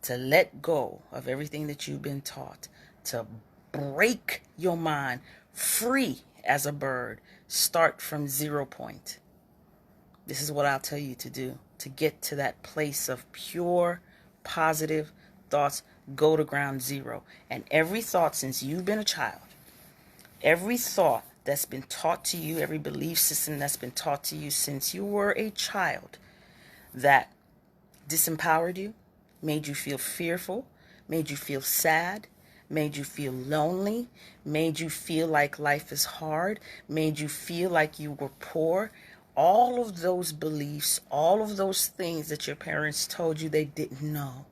to let go of everything that you've been taught, to break your mind free as a bird, start from 0 point. This is what I'll tell you to do. To get to that place of pure, positive thoughts, go to ground zero. And every thought since you've been a child, every thought that's been taught to you, every belief system that's been taught to you since you were a child, that disempowered you, made you feel fearful, made you feel sad, made you feel lonely, made you feel like life is hard, made you feel like you were poor. All of those beliefs, all of those things that your parents told you they didn't know.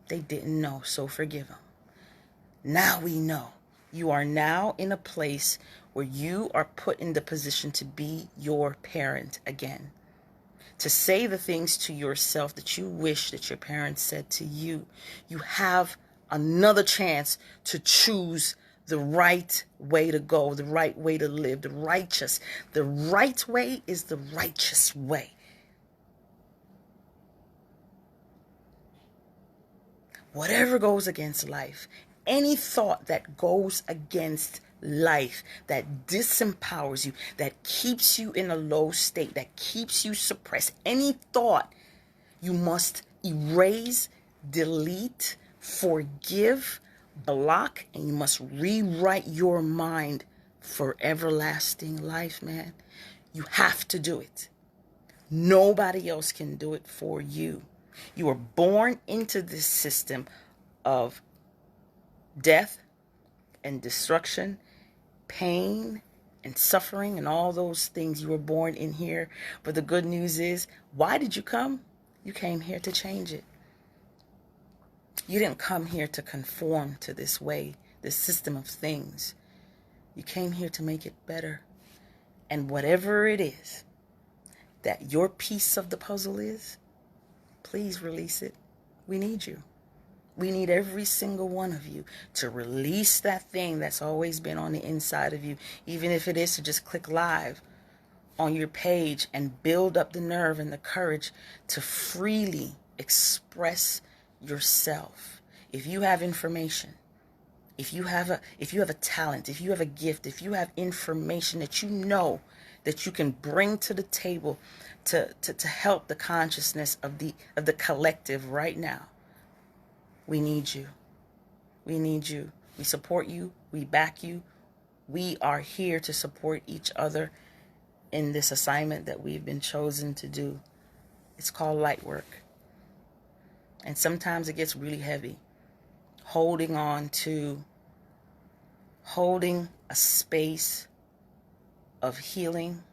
They didn't know, so forgive them. Now we know. You are now in a place where you are put in the position to be your parent again. To say the things to yourself that you wish that your parents said to you. You have another chance to choose the right way to go, the right way to live, the righteous. The right way is the righteous way. Whatever goes against life, any thought that goes against life, that disempowers you, that keeps you in a low state, that keeps you suppressed, any thought you must erase, delete, forgive, block, and you must rewrite your mind for everlasting life, man. You have to do it. Nobody else can do it for you. You are born into this system of death and destruction, pain and suffering and all those things. You were born in here. But the good news is, why did you come? You came here to change it. You didn't come here to conform to this way, this system of things. You came here to make it better. And whatever it is that your piece of the puzzle is, please release it. We need you. We need every single one of you to release that thing that's always been on the inside of you, even if it is to just click live on your page and build up the nerve and the courage to freely express yourself. If you have information, if you have a talent, if you have a gift, if you have information that you know that you can bring to the table to help the consciousness of the collective right now, we need you. We need you. We support you. We back you. We are here to support each other in this assignment that we've been chosen to do. It's called light work. And sometimes it gets really heavy. Holding a space of healing,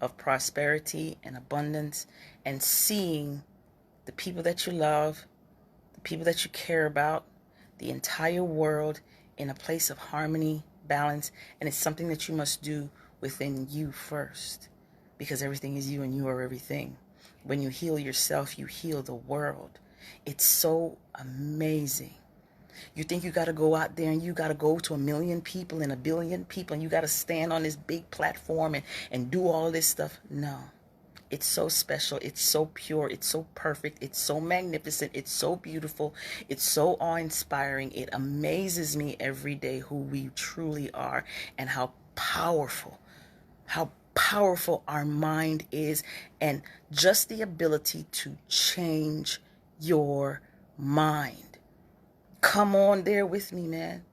of prosperity and abundance, and seeing the people that you love, the people that you care about, the entire world in a place of harmony, balance, and it's something that you must do within you first, because everything is you and you are everything. When you heal yourself, you heal the world. It's so amazing. You think you got to go out there and you got to go to 1 million people and 1 billion people and you got to stand on this big platform and do all this stuff. No. It's so special. It's so pure. It's so perfect. It's so magnificent. It's so beautiful. It's so awe-inspiring. It amazes me every day who we truly are and how powerful our mind is, and just the ability to change your mind. Come on there with me, man.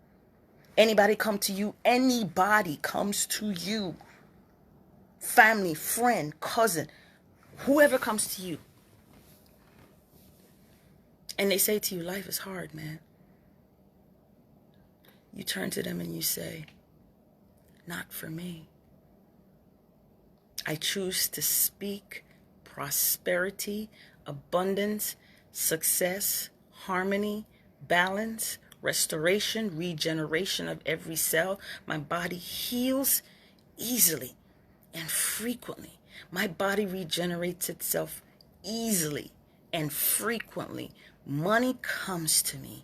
Anybody come to you? Anybody comes to you. Family, friend, cousin, whoever comes to you. And they say to you, life is hard, man. You turn to them and you say, not for me. I choose to speak prosperity, abundance, success, harmony, balance, restoration, regeneration of every cell. My body heals easily and frequently. My body regenerates itself easily and frequently. Money comes to me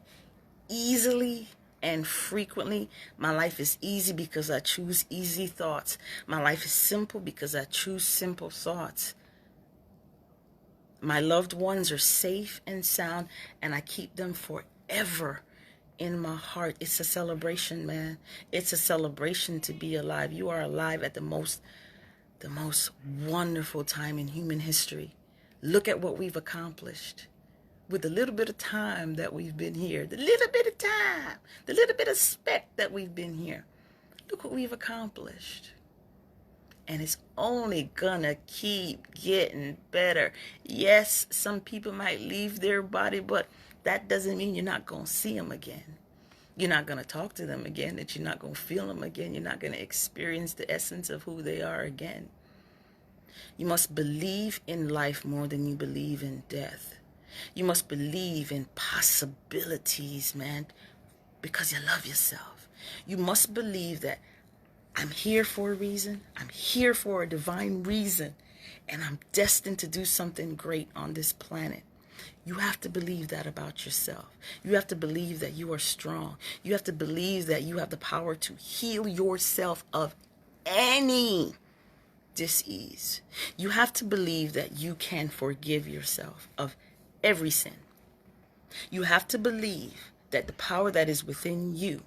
easily and frequently. My life is easy because I choose easy thoughts. My life is simple because I choose simple thoughts. My loved ones are safe and sound, and I keep them forever in my heart. It's a celebration, man. It's a celebration to be alive. You are alive at the most wonderful time in human history. Look at what we've accomplished with the little bit of time that we've been here, the little bit of time, the little bit of speck that we've been here. Look what we've accomplished. And it's only gonna keep getting better. Yes, some people might leave their body, but that doesn't mean you're not gonna see them again. You're not gonna talk to them again, that you're not gonna feel them again. You're not gonna experience the essence of who they are again. You must believe in life more than you believe in death. You must believe in possibilities, man, because you love yourself. You must believe that I'm here for a reason. I'm here for a divine reason. And I'm destined to do something great on this planet. You have to believe that about yourself. You have to believe that you are strong. You have to believe that you have the power to heal yourself of any dis-ease. You have to believe that you can forgive yourself of every sin. You have to believe that the power that is within you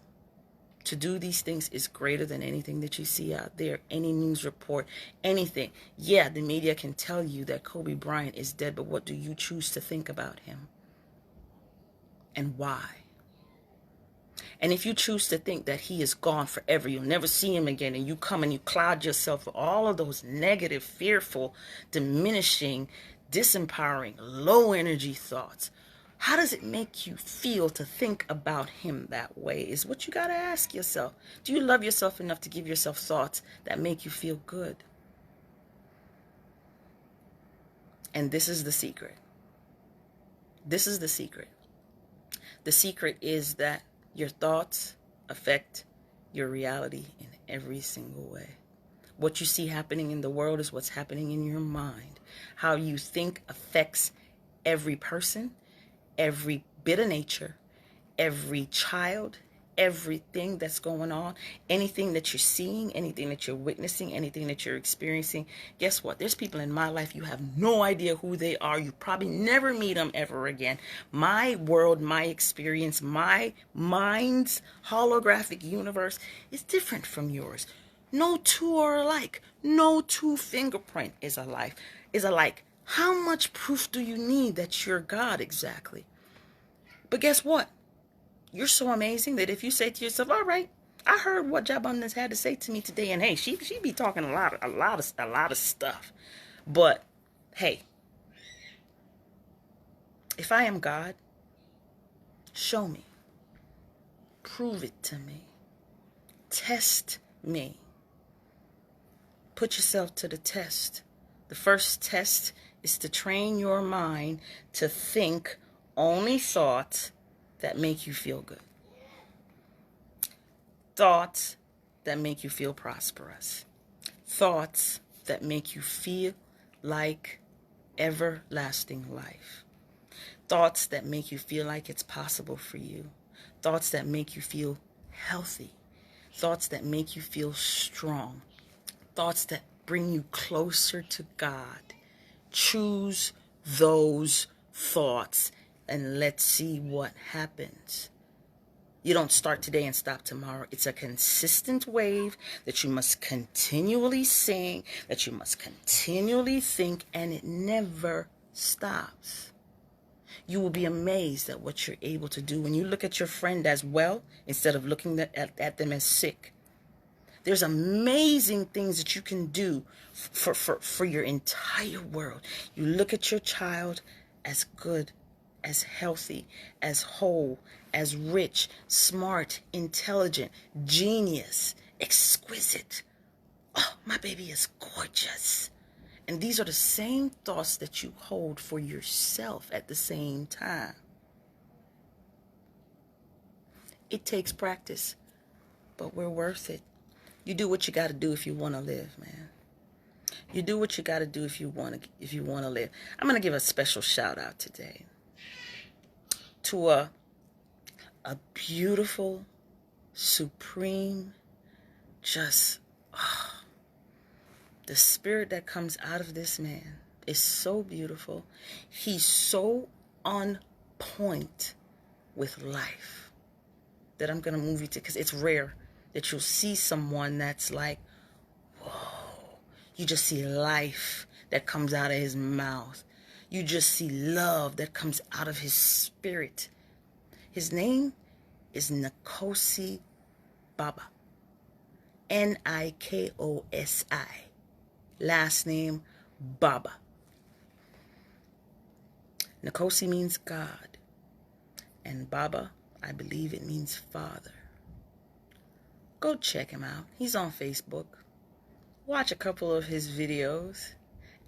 to do these things is greater than anything that you see out there, any news report, anything. Yeah, the media can tell you that Kobe Bryant is dead, but what do you choose to think about him? And why? And if you choose to think that he is gone forever, you'll never see him again, and you come and you cloud yourself with all of those negative, fearful, diminishing, disempowering, low energy thoughts, how does it make you feel to think about him that way is what you got to ask yourself. Do you love yourself enough to give yourself thoughts that make you feel good? And this is the secret. This is the secret. The secret is that your thoughts affect your reality in every single way. What you see happening in the world is what's happening in your mind. How you think affects every person, every bit of nature, every child, everything that's going on, anything that you're seeing, anything that you're witnessing, anything that you're experiencing. Guess what? There's people in my life, you have no idea who they are. You probably never meet them ever again. My world, my experience, my mind's holographic universe is different from yours. No two are alike. No two fingerprint is alike. How much proof do you need that you're God exactly? But guess what? You're so amazing that if you say to yourself, all right, I heard what Jabundas had to say to me today, and hey, she be talking a lot of stuff. But hey, if I am God, show me. Prove it to me. Test me. Put yourself to the test. The first test is to train your mind to think only thoughts that make you feel good. Thoughts that make you feel prosperous. Thoughts that make you feel like everlasting life. Thoughts that make you feel like it's possible for you. Thoughts that make you feel healthy. Thoughts that make you feel strong. Thoughts that bring you closer to God. Choose those thoughts and let's see what happens. You don't start today and stop tomorrow. It's a consistent wave that you must continually sing, that you must continually think, and it never stops. You will be amazed at what you're able to do when you look at your friend as well instead of looking at them as sick. There's amazing things that you can do for your entire world. You look at your child as good, as healthy, as whole, as rich, smart, intelligent, genius, exquisite. Oh, my baby is gorgeous. And these are the same thoughts that you hold for yourself at the same time. It takes practice, but we're worth it. You do what you got to do if you want to live, man. You do what you got to do if you want to live. I'm going to give a special shout out today to a beautiful, supreme, just the spirit that comes out of this man is so beautiful. He's so on point with life that I'm going to move you to, because it's rare that you'll see someone that's like, whoa, you just see life that comes out of his mouth. You just see love that comes out of his spirit. His name is Nikosi Baba. Nikosi. last name Baba. Nkosi means God, and Baba, I believe it means father. Go check him out. He's on Facebook. Watch a couple of his videos.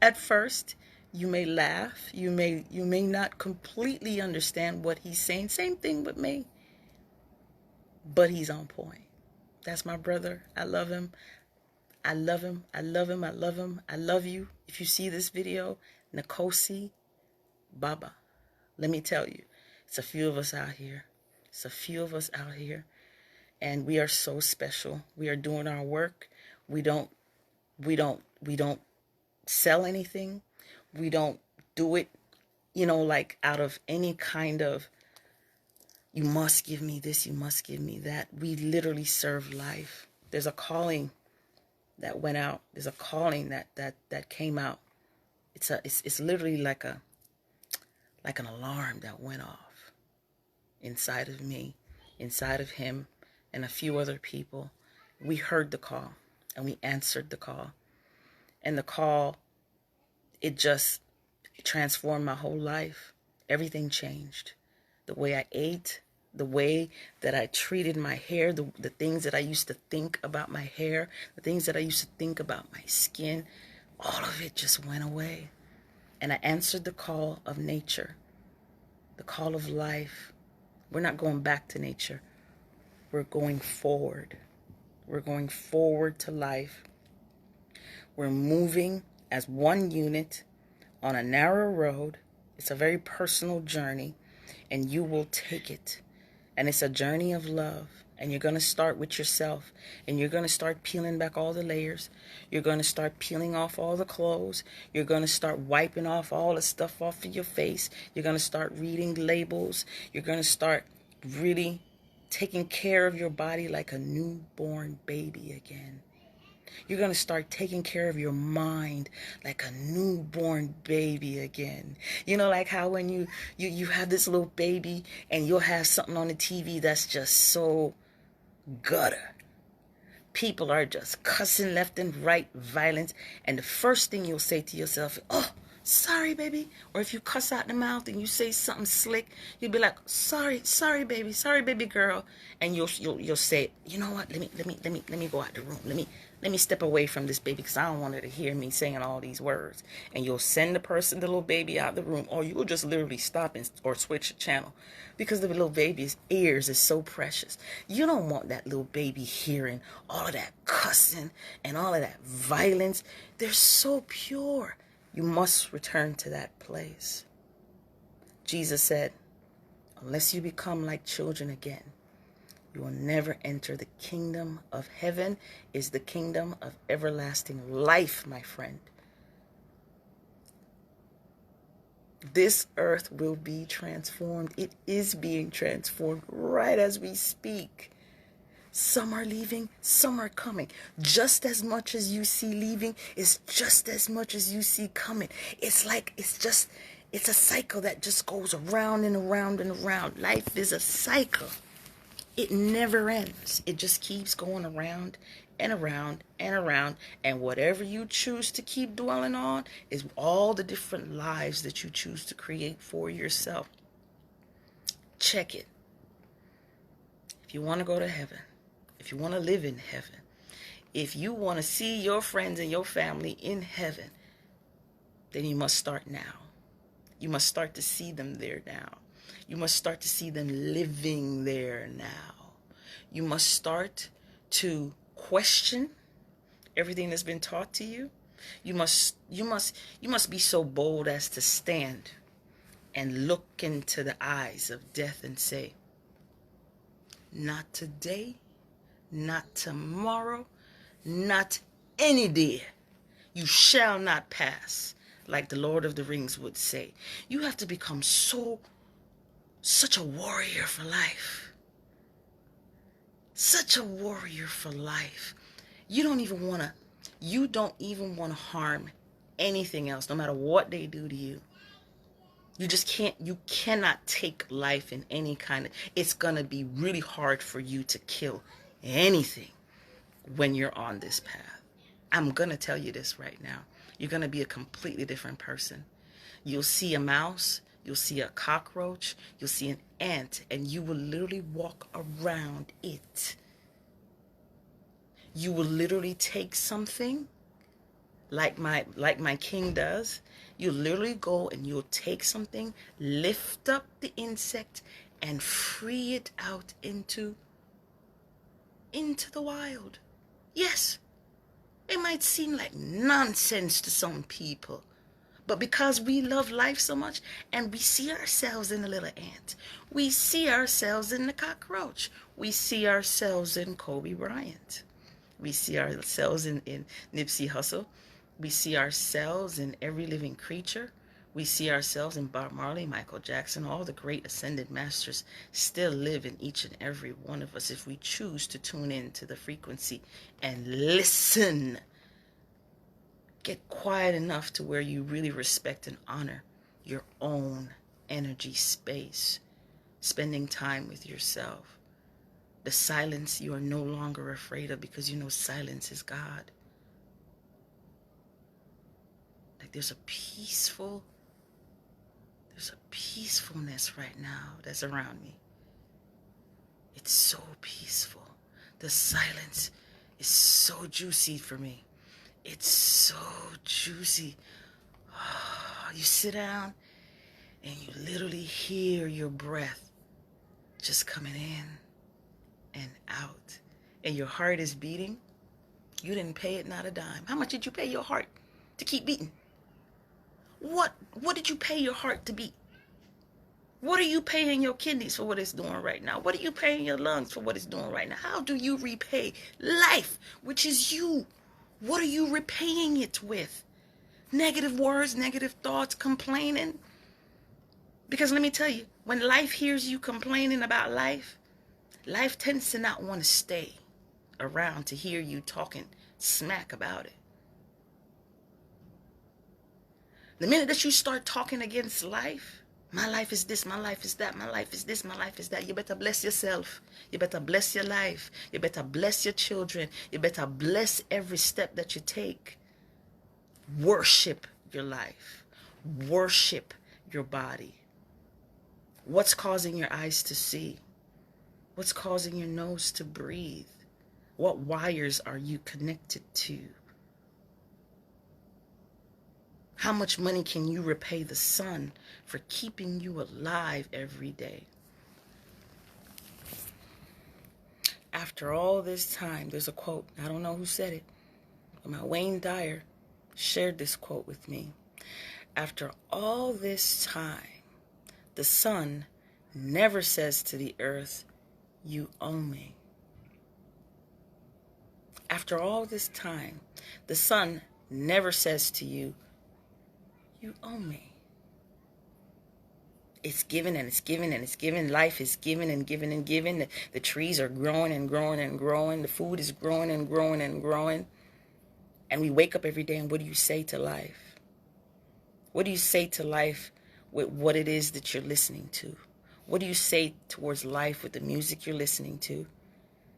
At first, you may laugh. You may not completely understand what he's saying. Same thing with me. But he's on point. That's my brother. I love him. I love him. I love him. I love him. I love you. If you see this video, Nkosi Baba, let me tell you, it's a few of us out here. It's a few of us out here. And we are so special. We are doing our work. We don't sell anything. We don't do it, like out of any kind of, you must give me this, you must give me that. We literally serve life. There's a calling that went out. There's a calling that came out. It's literally like an alarm that went off inside of me, inside of him, and a few other people. We heard the call and we answered the call. And the call, it just transformed my whole life. Everything changed. The way I ate, the way that I treated my hair, the things that I used to think about my hair, the things that I used to think about my skin, all of it just went away. And I answered the call of nature, the call of life. We're not going back to nature. We're going forward. We're going forward to life. We're moving as one unit on a narrow road. It's a very personal journey, and you will take it. And it's a journey of love. And you're going to start with yourself. And you're going to start peeling back all the layers. You're going to start peeling off all the clothes. You're going to start wiping off all the stuff off of your face. You're going to start reading labels. You're going to start really taking care of your body like a newborn baby again. You're going to start taking care of your mind like a newborn baby again. Like how when you have this little baby and you'll have something on the TV that's just so gutter. People are just cussing left and right, violence. And the first thing you'll say to yourself, oh, sorry, baby. Or if you cuss out the mouth and you say something slick, you'll be like, sorry, baby girl. And you'll say, you know what? Let me go out the room. Let me step away from this baby because I don't want her to hear me saying all these words. And you'll send the little baby out of the room, or you'll just literally stop or switch the channel because the little baby's ears is so precious. You don't want that little baby hearing all of that cussing and all of that violence. They're so pure. You must return to that place. Jesus said, unless you become like children again, you will never enter the kingdom of heaven. Is the kingdom of everlasting life, my friend. This earth will be transformed. It is being transformed right as we speak. Some are leaving, some are coming. Just as much as you see leaving is just as much as you see coming. It's a cycle that just goes around and around and around. Life is a cycle. It never ends. It just keeps going around and around and around. And whatever you choose to keep dwelling on is all the different lives that you choose to create for yourself. Check it. If you want to go to heaven, if you want to live in heaven, if you want to see your friends and your family in heaven, then you must start now. You must start to see them there now. You must start to see them living there now. You must start to question everything that's been taught to you. You must be so bold as to stand and look into the eyes of death and say, not today, not tomorrow, not any day. You shall not pass, like the Lord of the Rings would say. You have to become such a warrior for life. Such a warrior for life. You don't even want to harm anything else, no matter what they do to you. You cannot take life in any kind of, it's going to be really hard for you to kill anything when you're on this path. I'm going to tell you this right now. You're going to be a completely different person. You'll see a mouse, you'll see a cockroach, you'll see an ant, and you will literally walk around it. You will literally take something like my king does. You literally go and you'll take something, lift up the insect, and free it out into the wild. Yes, it might seem like nonsense to some people, but because we love life so much and we see ourselves in the little ant, we see ourselves in the cockroach, we see ourselves in Kobe Bryant, we see ourselves in Nipsey Hussle, we see ourselves in every living creature. We see ourselves in Bob Marley, Michael Jackson. All the great ascended masters still live in each and every one of us if we choose to tune in to the frequency and listen. Get quiet enough to where you really respect and honor your own energy space. Spending time with yourself. The silence you are no longer afraid of because you know silence is God. Like there's a peacefulness right now that's around me. It's so peaceful. The silence is so juicy for me. It's so juicy. Oh, you sit down and you literally hear your breath just coming in and out. And your heart is beating. You didn't pay it not a dime. How much did you pay your heart to keep beating? What did you pay your heart to beat? What are you paying your kidneys for what it's doing right now? What are you paying your lungs for what it's doing right now? How do you repay life, which is you? What are you repaying it with? Negative words, negative thoughts, complaining? Because let me tell you, when life hears you complaining about life, life tends to not want to stay around to hear you talking smack about it. The minute that you start talking against life, my life is this, my life is that, my life is this, my life is that, you better bless yourself. You better bless your life. You better bless your children. You better bless every step that you take. Worship your life. Worship your body. What's causing your eyes to see? What's causing your nose to breathe? What wires are you connected to? How much money can you repay the sun for keeping you alive every day? After all this time, there's a quote. I don't know who said it, but my Wayne Dyer shared this quote with me. After all this time, the sun never says to the earth, "You owe me." After all this time, the sun never says to you, "You owe me." It's given and it's given and it's given. Life is given and given and given. The trees are growing and growing and growing. The food is growing and growing and growing. And we wake up every day and what do you say to life? What do you say to life with what it is that you're listening to? What do you say towards life with the music you're listening to?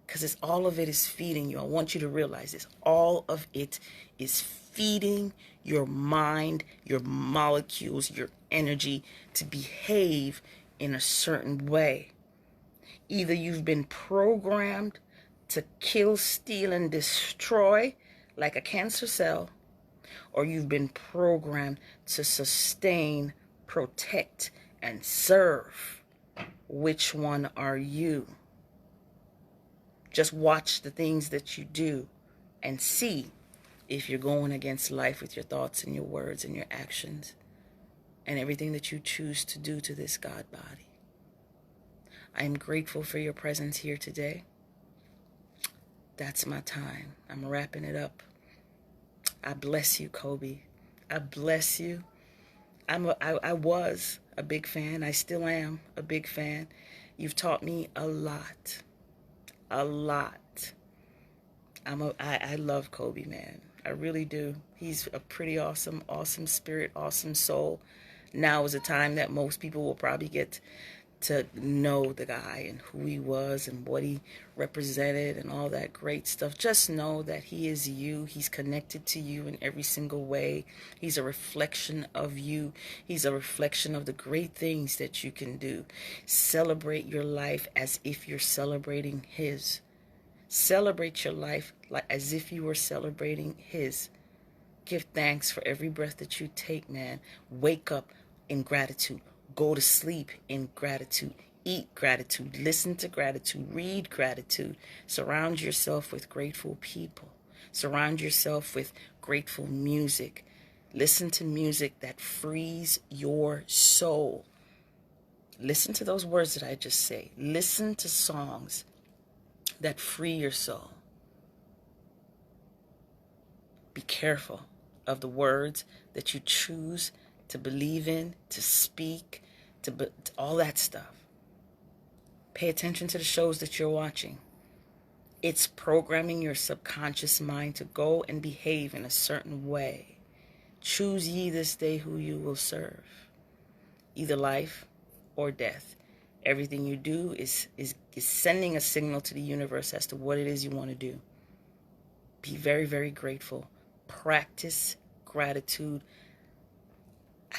Because all of it is feeding you. I want you to realize this. All of it is feeding your mind, your molecules, your energy to behave in a certain way. Either you've been programmed to kill, steal, and destroy like a cancer cell, or you've been programmed to sustain, protect, and serve. Which one are you? Just watch the things that you do and see if you're going against life with your thoughts and your words and your actions and everything that you choose to do to this God body. I am grateful for your presence here today. That's my time. I'm wrapping it up. I bless you, Kobe. I bless you. I was a big fan. I still am a big fan. You've taught me a lot. A lot. I love Kobe, man. I really do. He's a pretty awesome spirit, awesome soul. Now is a time that most people will probably get to know the guy and who he was and what he represented and all that great stuff. Just know that he is you. He's connected to you in every single way. He's a reflection of you. He's a reflection of the great things that you can do. Celebrate your life as if you're celebrating his. Celebrate your life like as if you were celebrating his. Give thanks for every breath that you take, man. Wake up in gratitude. Go to sleep in gratitude. Eat gratitude. Listen to gratitude. Read gratitude. Surround yourself with grateful people. Surround yourself with grateful music. Listen to music that frees your soul. Listen to those words that I just say. Listen to songs that free your soul. Be careful of the words that you choose to believe in, to speak, to all that stuff. Pay attention to the shows that you're watching. It's programming your subconscious mind to go and behave in a certain way. Choose ye this day who you will serve, either life or death. Everything you do is sending a signal to the universe as to what it is you want to do. Be very, very grateful. Practice gratitude.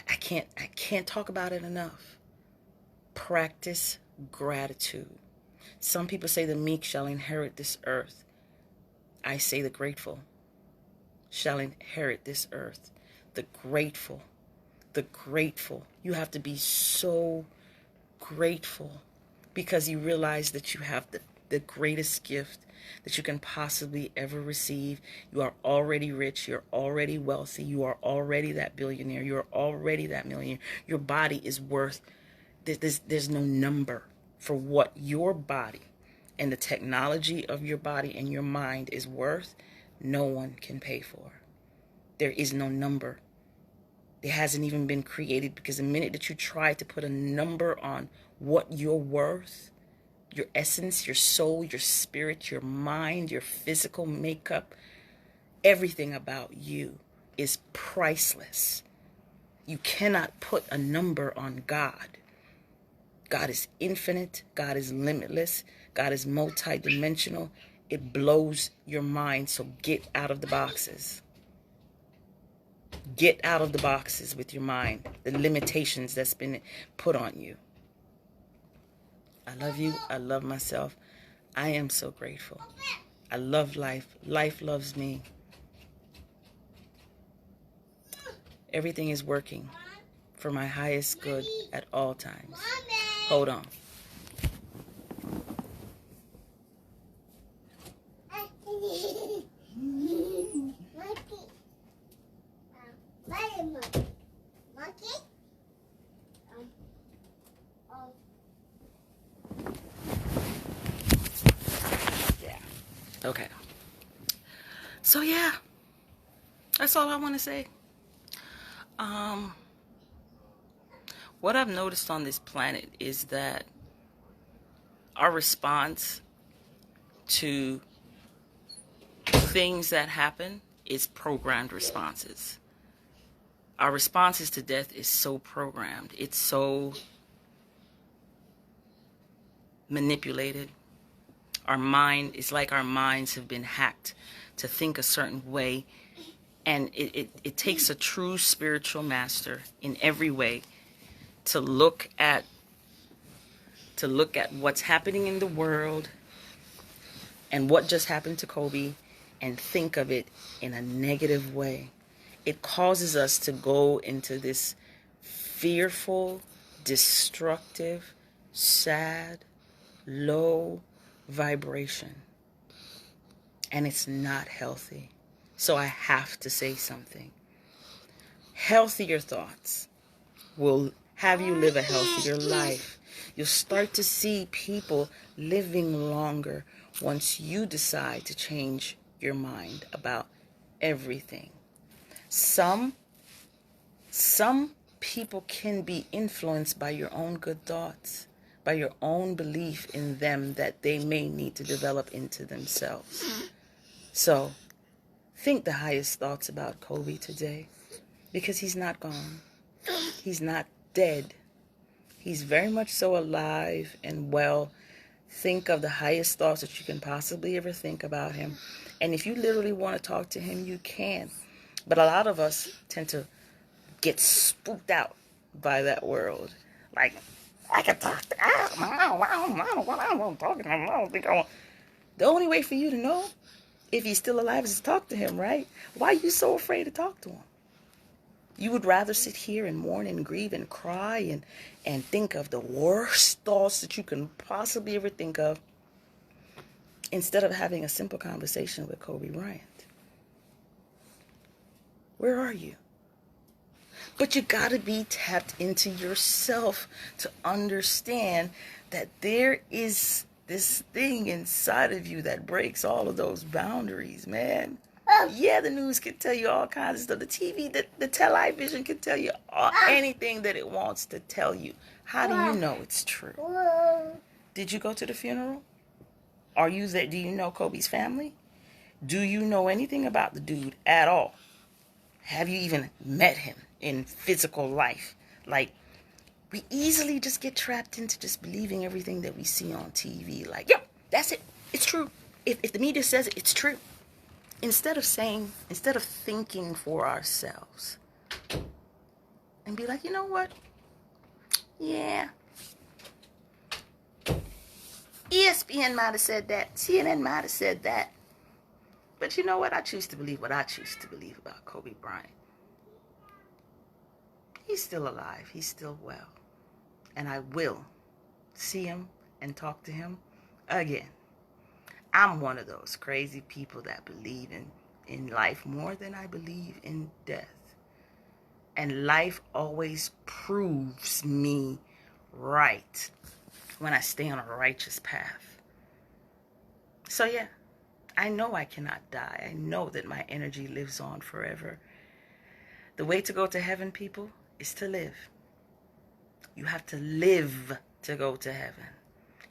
I can't talk about it enough. Practice gratitude. Some people say the meek shall inherit this earth. I say the grateful shall inherit this earth. The grateful. You have to be so grateful because you realize that you have the greatest gift that you can possibly ever receive. You are already rich. You're already wealthy. You are already that billionaire. You're already that millionaire. Your body is worth, there's no number for what your body and the technology of your body and your mind is worth. No one can pay for. There is no number. It hasn't even been created, because the minute that you try to put a number on what you're worth, your essence, your soul, your spirit, your mind, your physical makeup, everything about you is priceless. You cannot put a number on God. God is infinite. God is limitless. God is multidimensional. It blows your mind, so get out of the boxes. Get out of the boxes with your mind, the limitations that's been put on you. I love you. I love myself. I am so grateful. I love life. Life loves me. Everything is working for my highest good at all times. Hold on. Yeah. Okay. So yeah, that's all I want to say. What I've noticed on this planet is that our response to things that happen is programmed responses. Our responses to death is so programmed. It's so manipulated. Our mind, it's like our minds have been hacked to think a certain way. And it takes a true spiritual master in every way to look at what's happening in the world and what just happened to Kobe and think of it in a negative way. It causes us to go into this fearful, destructive, sad, low vibration. And it's not healthy. So I have to say something. Healthier thoughts will have you live a healthier life. You'll start to see people living longer once you decide to change your mind about everything. Some people can be influenced by your own good thoughts, by your own belief in them that they may need to develop into themselves. So, think the highest thoughts about Kobe today, because he's not gone. He's not dead. He's very much so alive and well. Think of the highest thoughts that you can possibly ever think about him. And if you literally want to talk to him, you can. But a lot of us tend to get spooked out by that world. Like, I can talk to him. I don't want to talk to him. I don't think I want. The only way for you to know if he's still alive is to talk to him, right? Why are you so afraid to talk to him? You would rather sit here and mourn and grieve and cry and think of the worst thoughts that you can possibly ever think of instead of having a simple conversation with Kobe Bryant. Where are you? But you gotta be tapped into yourself to understand that there is this thing inside of you that breaks all of those boundaries, man. Yeah, the news can tell you all kinds of stuff. The TV, the television can tell you anything that it wants to tell you. How do you know it's true? Did you go to the funeral? Are you there? Do you know Kobe's family? Do you know anything about the dude at all? Have you even met him in physical life? Like, we easily just get trapped into just believing everything that we see on TV. Like, yep, that's it. It's true. If the media says it, it's true. Instead of thinking for ourselves and be like, you know what? Yeah. ESPN might have said that. CNN might have said that. But you know what? I choose to believe what I choose to believe about Kobe Bryant. He's still alive. He's still well. And I will see him and talk to him again. I'm one of those crazy people that believe in life more than I believe in death. And life always proves me right when I stay on a righteous path. So yeah, I know I cannot die. I know that my energy lives on forever. The way to go to heaven, people, is to live. You have to live to go to heaven.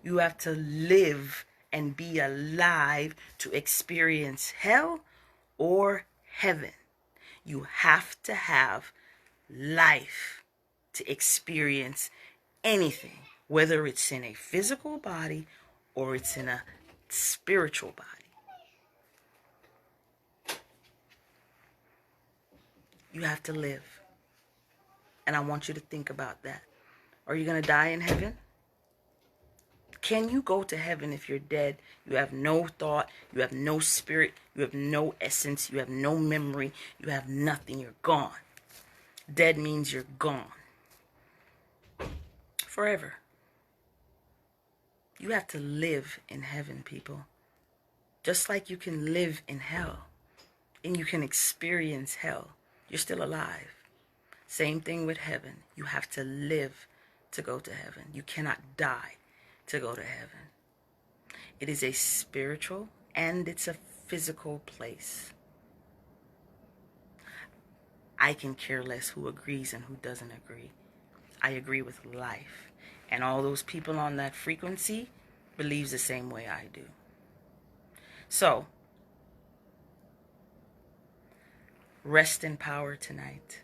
You have to live and be alive to experience hell or heaven. You have to have life to experience anything, whether it's in a physical body or it's in a spiritual body. You have to live. And I want you to think about that. Are you going to die in heaven? Can you go to heaven if you're dead? You have no thought, you have no spirit, you have no essence, you have no memory, you have nothing, you're gone. Dead means you're gone. Forever. You have to live in heaven, people. Just like you can live in hell and you can experience hell. You're still alive. Same thing with heaven. You have to live to go to heaven. You cannot die to go to heaven. It is a spiritual and it's a physical place. I can care less who agrees and who doesn't agree. I agree with life. And all those people on that frequency believes the same way I do. So, rest in power tonight.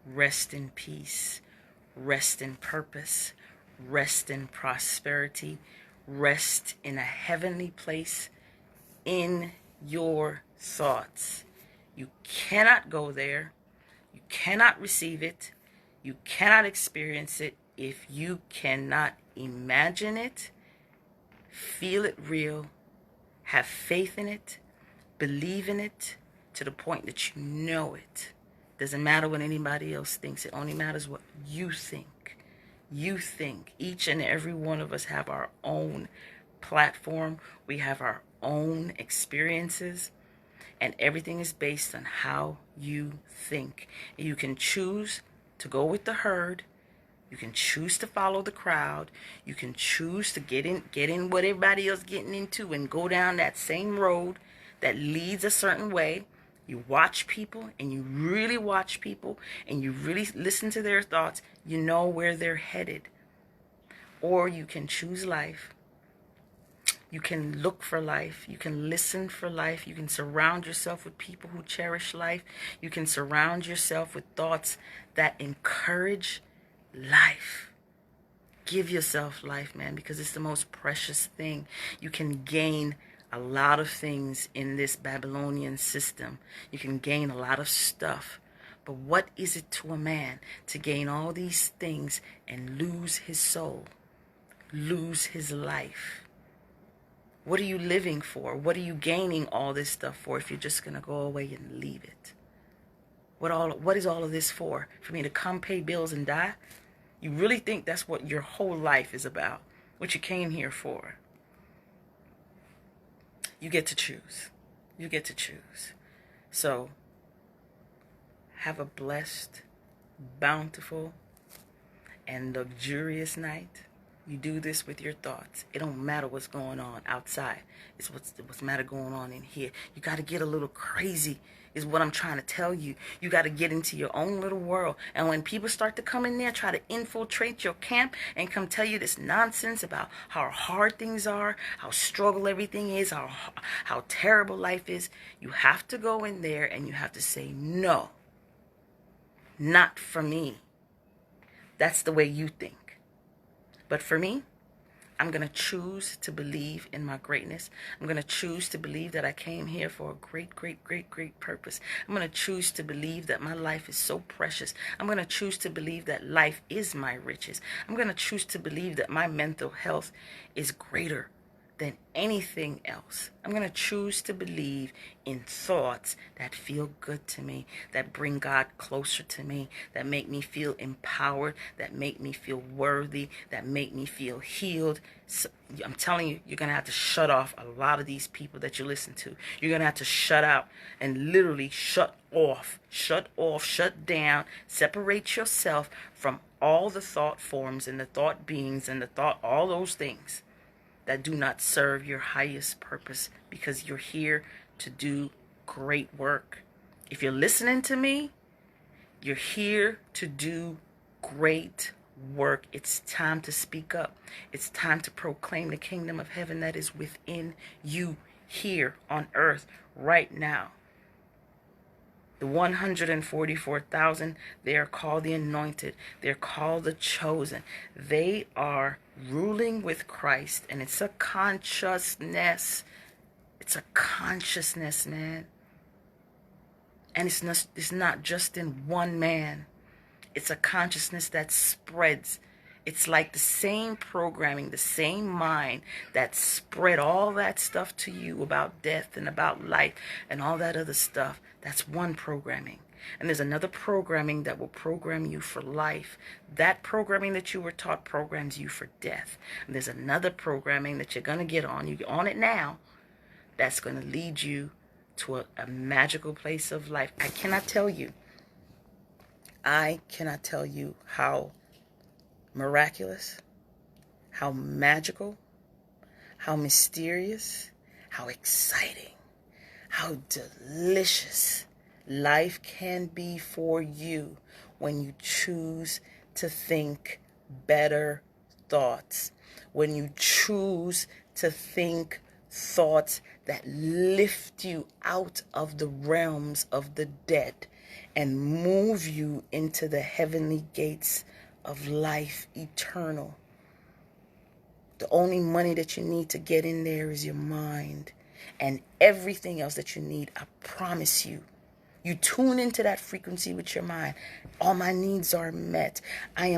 Rest in peace. Rest in purpose. Rest in prosperity. Rest in a heavenly place in your thoughts. You cannot go there. You cannot receive it. You cannot experience it if you cannot imagine it, feel it real, have faith in it, believe in it to the point that you know it. Doesn't matter what anybody else thinks. It only matters what you think. You think. Each and every one of us have our own platform. We have our own experiences. And everything is based on how you think. You can choose to go with the herd. You can choose to follow the crowd. You can choose to get in what everybody else getting into and go down that same road that leads a certain way. You watch people and you really watch people and you really listen to their thoughts. You know where they're headed. Or you can choose life. You can look for life. You can listen for life. You can surround yourself with people who cherish life. You can surround yourself with thoughts that encourage life. Give yourself life, man, because it's the most precious thing. You can gain a lot of things in this Babylonian system. You can gain a lot of stuff. But what is it to a man to gain all these things and lose his soul, lose his life? What are you living for? What are you gaining all this stuff for if you're just going to go away and leave it? What is all of this for? For me to come pay bills and die? You really think that's what your whole life is about? What you came here for? You get to choose. You get to choose. So, have a blessed, bountiful, and luxurious night. You do this with your thoughts. It don't matter what's going on outside. It's what's matter going on in here. You got to get a little crazy is what I'm trying to tell you. You got to get into your own little world. And when people start to come in there, try to infiltrate your camp and come tell you this nonsense about how hard things are, how struggle everything is, how terrible life is, you have to go in there and you have to say, no, not for me. That's the way you think. But for me, I'm going to choose to believe in my greatness. I'm going to choose to believe that I came here for a great, great, great, great purpose. I'm going to choose to believe that my life is so precious. I'm going to choose to believe that life is my riches. I'm going to choose to believe that my mental health is greater than anything else. I'm going to choose to believe in thoughts that feel good to me, that bring God closer to me, that make me feel empowered, that make me feel worthy, that make me feel healed. So, I'm telling you, you're going to have to shut off a lot of these people that you listen to. You're going to have to shut out and literally shut down, separate yourself from all the thought forms and the thought beings and all those things that do not serve your highest purpose, because you're here to do great work. If you're listening to me, you're here to do great work. It's time to speak up. It's time to proclaim the kingdom of heaven that is within you here on earth right now. The 144,000, they are called the anointed. They're called the chosen. They are ruling with Christ, and it's a consciousness. It's a consciousness, man. And it's not just in one man. It's a consciousness that spreads. It's like the same programming, the same mind that spread all that stuff to you about death and about life and all that other stuff. That's one programming. And there's another programming that will program you for life. That programming that you were taught programs you for death. And there's another programming that you're going to get on. You're on it now. That's going to lead you to a magical place of life. I cannot tell you how miraculous, how magical, how mysterious, how exciting, how delicious life can be for you when you choose to think better thoughts, when you choose to think thoughts that lift you out of the realms of the dead and move you into the heavenly gates of life eternal. The only money that you need to get in there is your mind, and everything else that you need, I promise you. You tune into that frequency with your mind. All my needs are met. I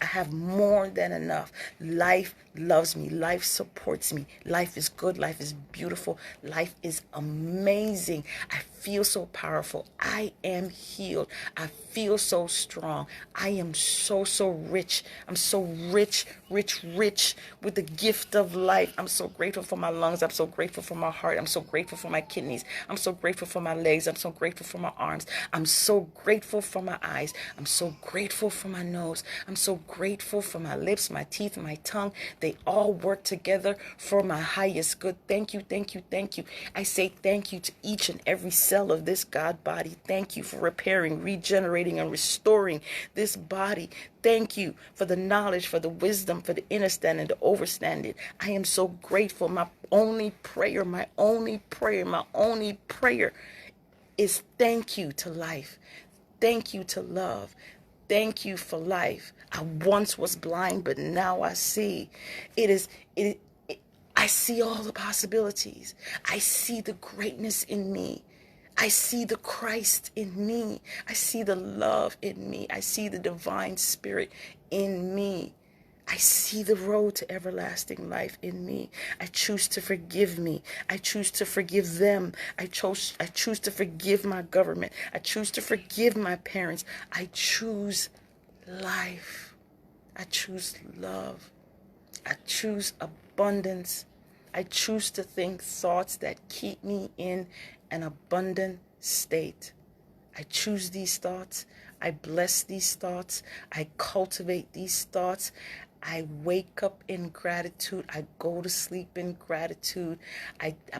have more than enough. Life loves me. Life supports me. Life is good. Life is beautiful. Life is amazing. I feel so powerful. I am healed. I feel so strong. I am so rich. I'm so rich with the gift of life. I'm so grateful for my lungs. I'm so grateful for my heart. I'm so grateful for my kidneys. I'm so grateful for my legs. I'm so grateful for my arms. I'm so grateful for my eyes. I'm so grateful for my nose. I'm so grateful for my lips, my teeth, my tongue. They all work together for my highest good. Thank you, thank you, thank you. I say thank you to each and every cell of this God body. Thank you for repairing, regenerating, and restoring this body. Thank you for the knowledge, for the wisdom, for the understanding, the overstanding. I am so grateful. My only prayer is thank you to life. Thank you to love. Thank you for life. I once was blind, but now I see. I see all the possibilities. I see the greatness in me. I see the Christ in me. I see the love in me. I see the divine spirit in me. I see the road to everlasting life in me. I choose to forgive me. I choose to forgive them. I choose to forgive my government. I choose to forgive my parents. I choose life. I choose love. I choose abundance. I choose to think thoughts that keep me in an abundant state. I choose these thoughts. I bless these thoughts. I cultivate these thoughts. I wake up in gratitude. I go to sleep in gratitude.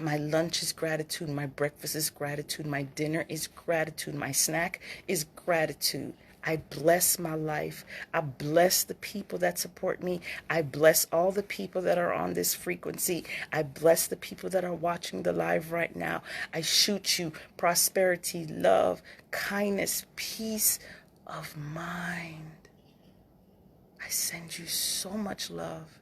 My lunch is gratitude. My breakfast is gratitude. My dinner is gratitude. My snack is gratitude. I bless my life. I bless the people that support me. I bless all the people that are on this frequency. I bless the people that are watching the live right now. I shoot you prosperity, love, kindness, peace of mind. I send you so much love.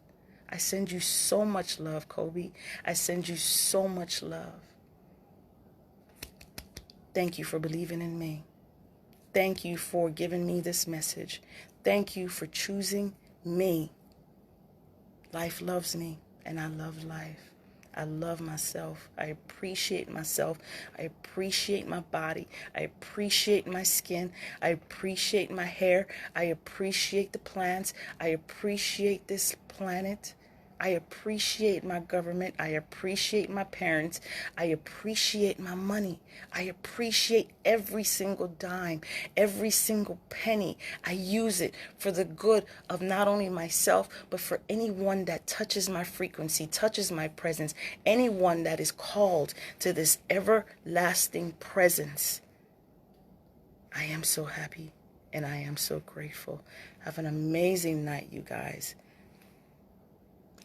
I send you so much love, Kobe. I send you so much love. Thank you for believing in me. Thank you for giving me this message. Thank you for choosing me. Life loves me, and I love life. I love myself. I appreciate myself. I appreciate my body. I appreciate my skin. I appreciate my hair. I appreciate the plants. I appreciate this planet. I appreciate my government. I appreciate my parents. I appreciate my money. I appreciate every single dime, every single penny. I use it for the good of not only myself, but for anyone that touches my frequency, touches my presence, anyone that is called to this everlasting presence. I am so happy and I am so grateful. Have an amazing night, you guys.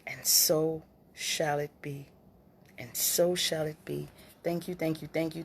And so shall it be. And so shall it be. Thank you, thank you, thank you.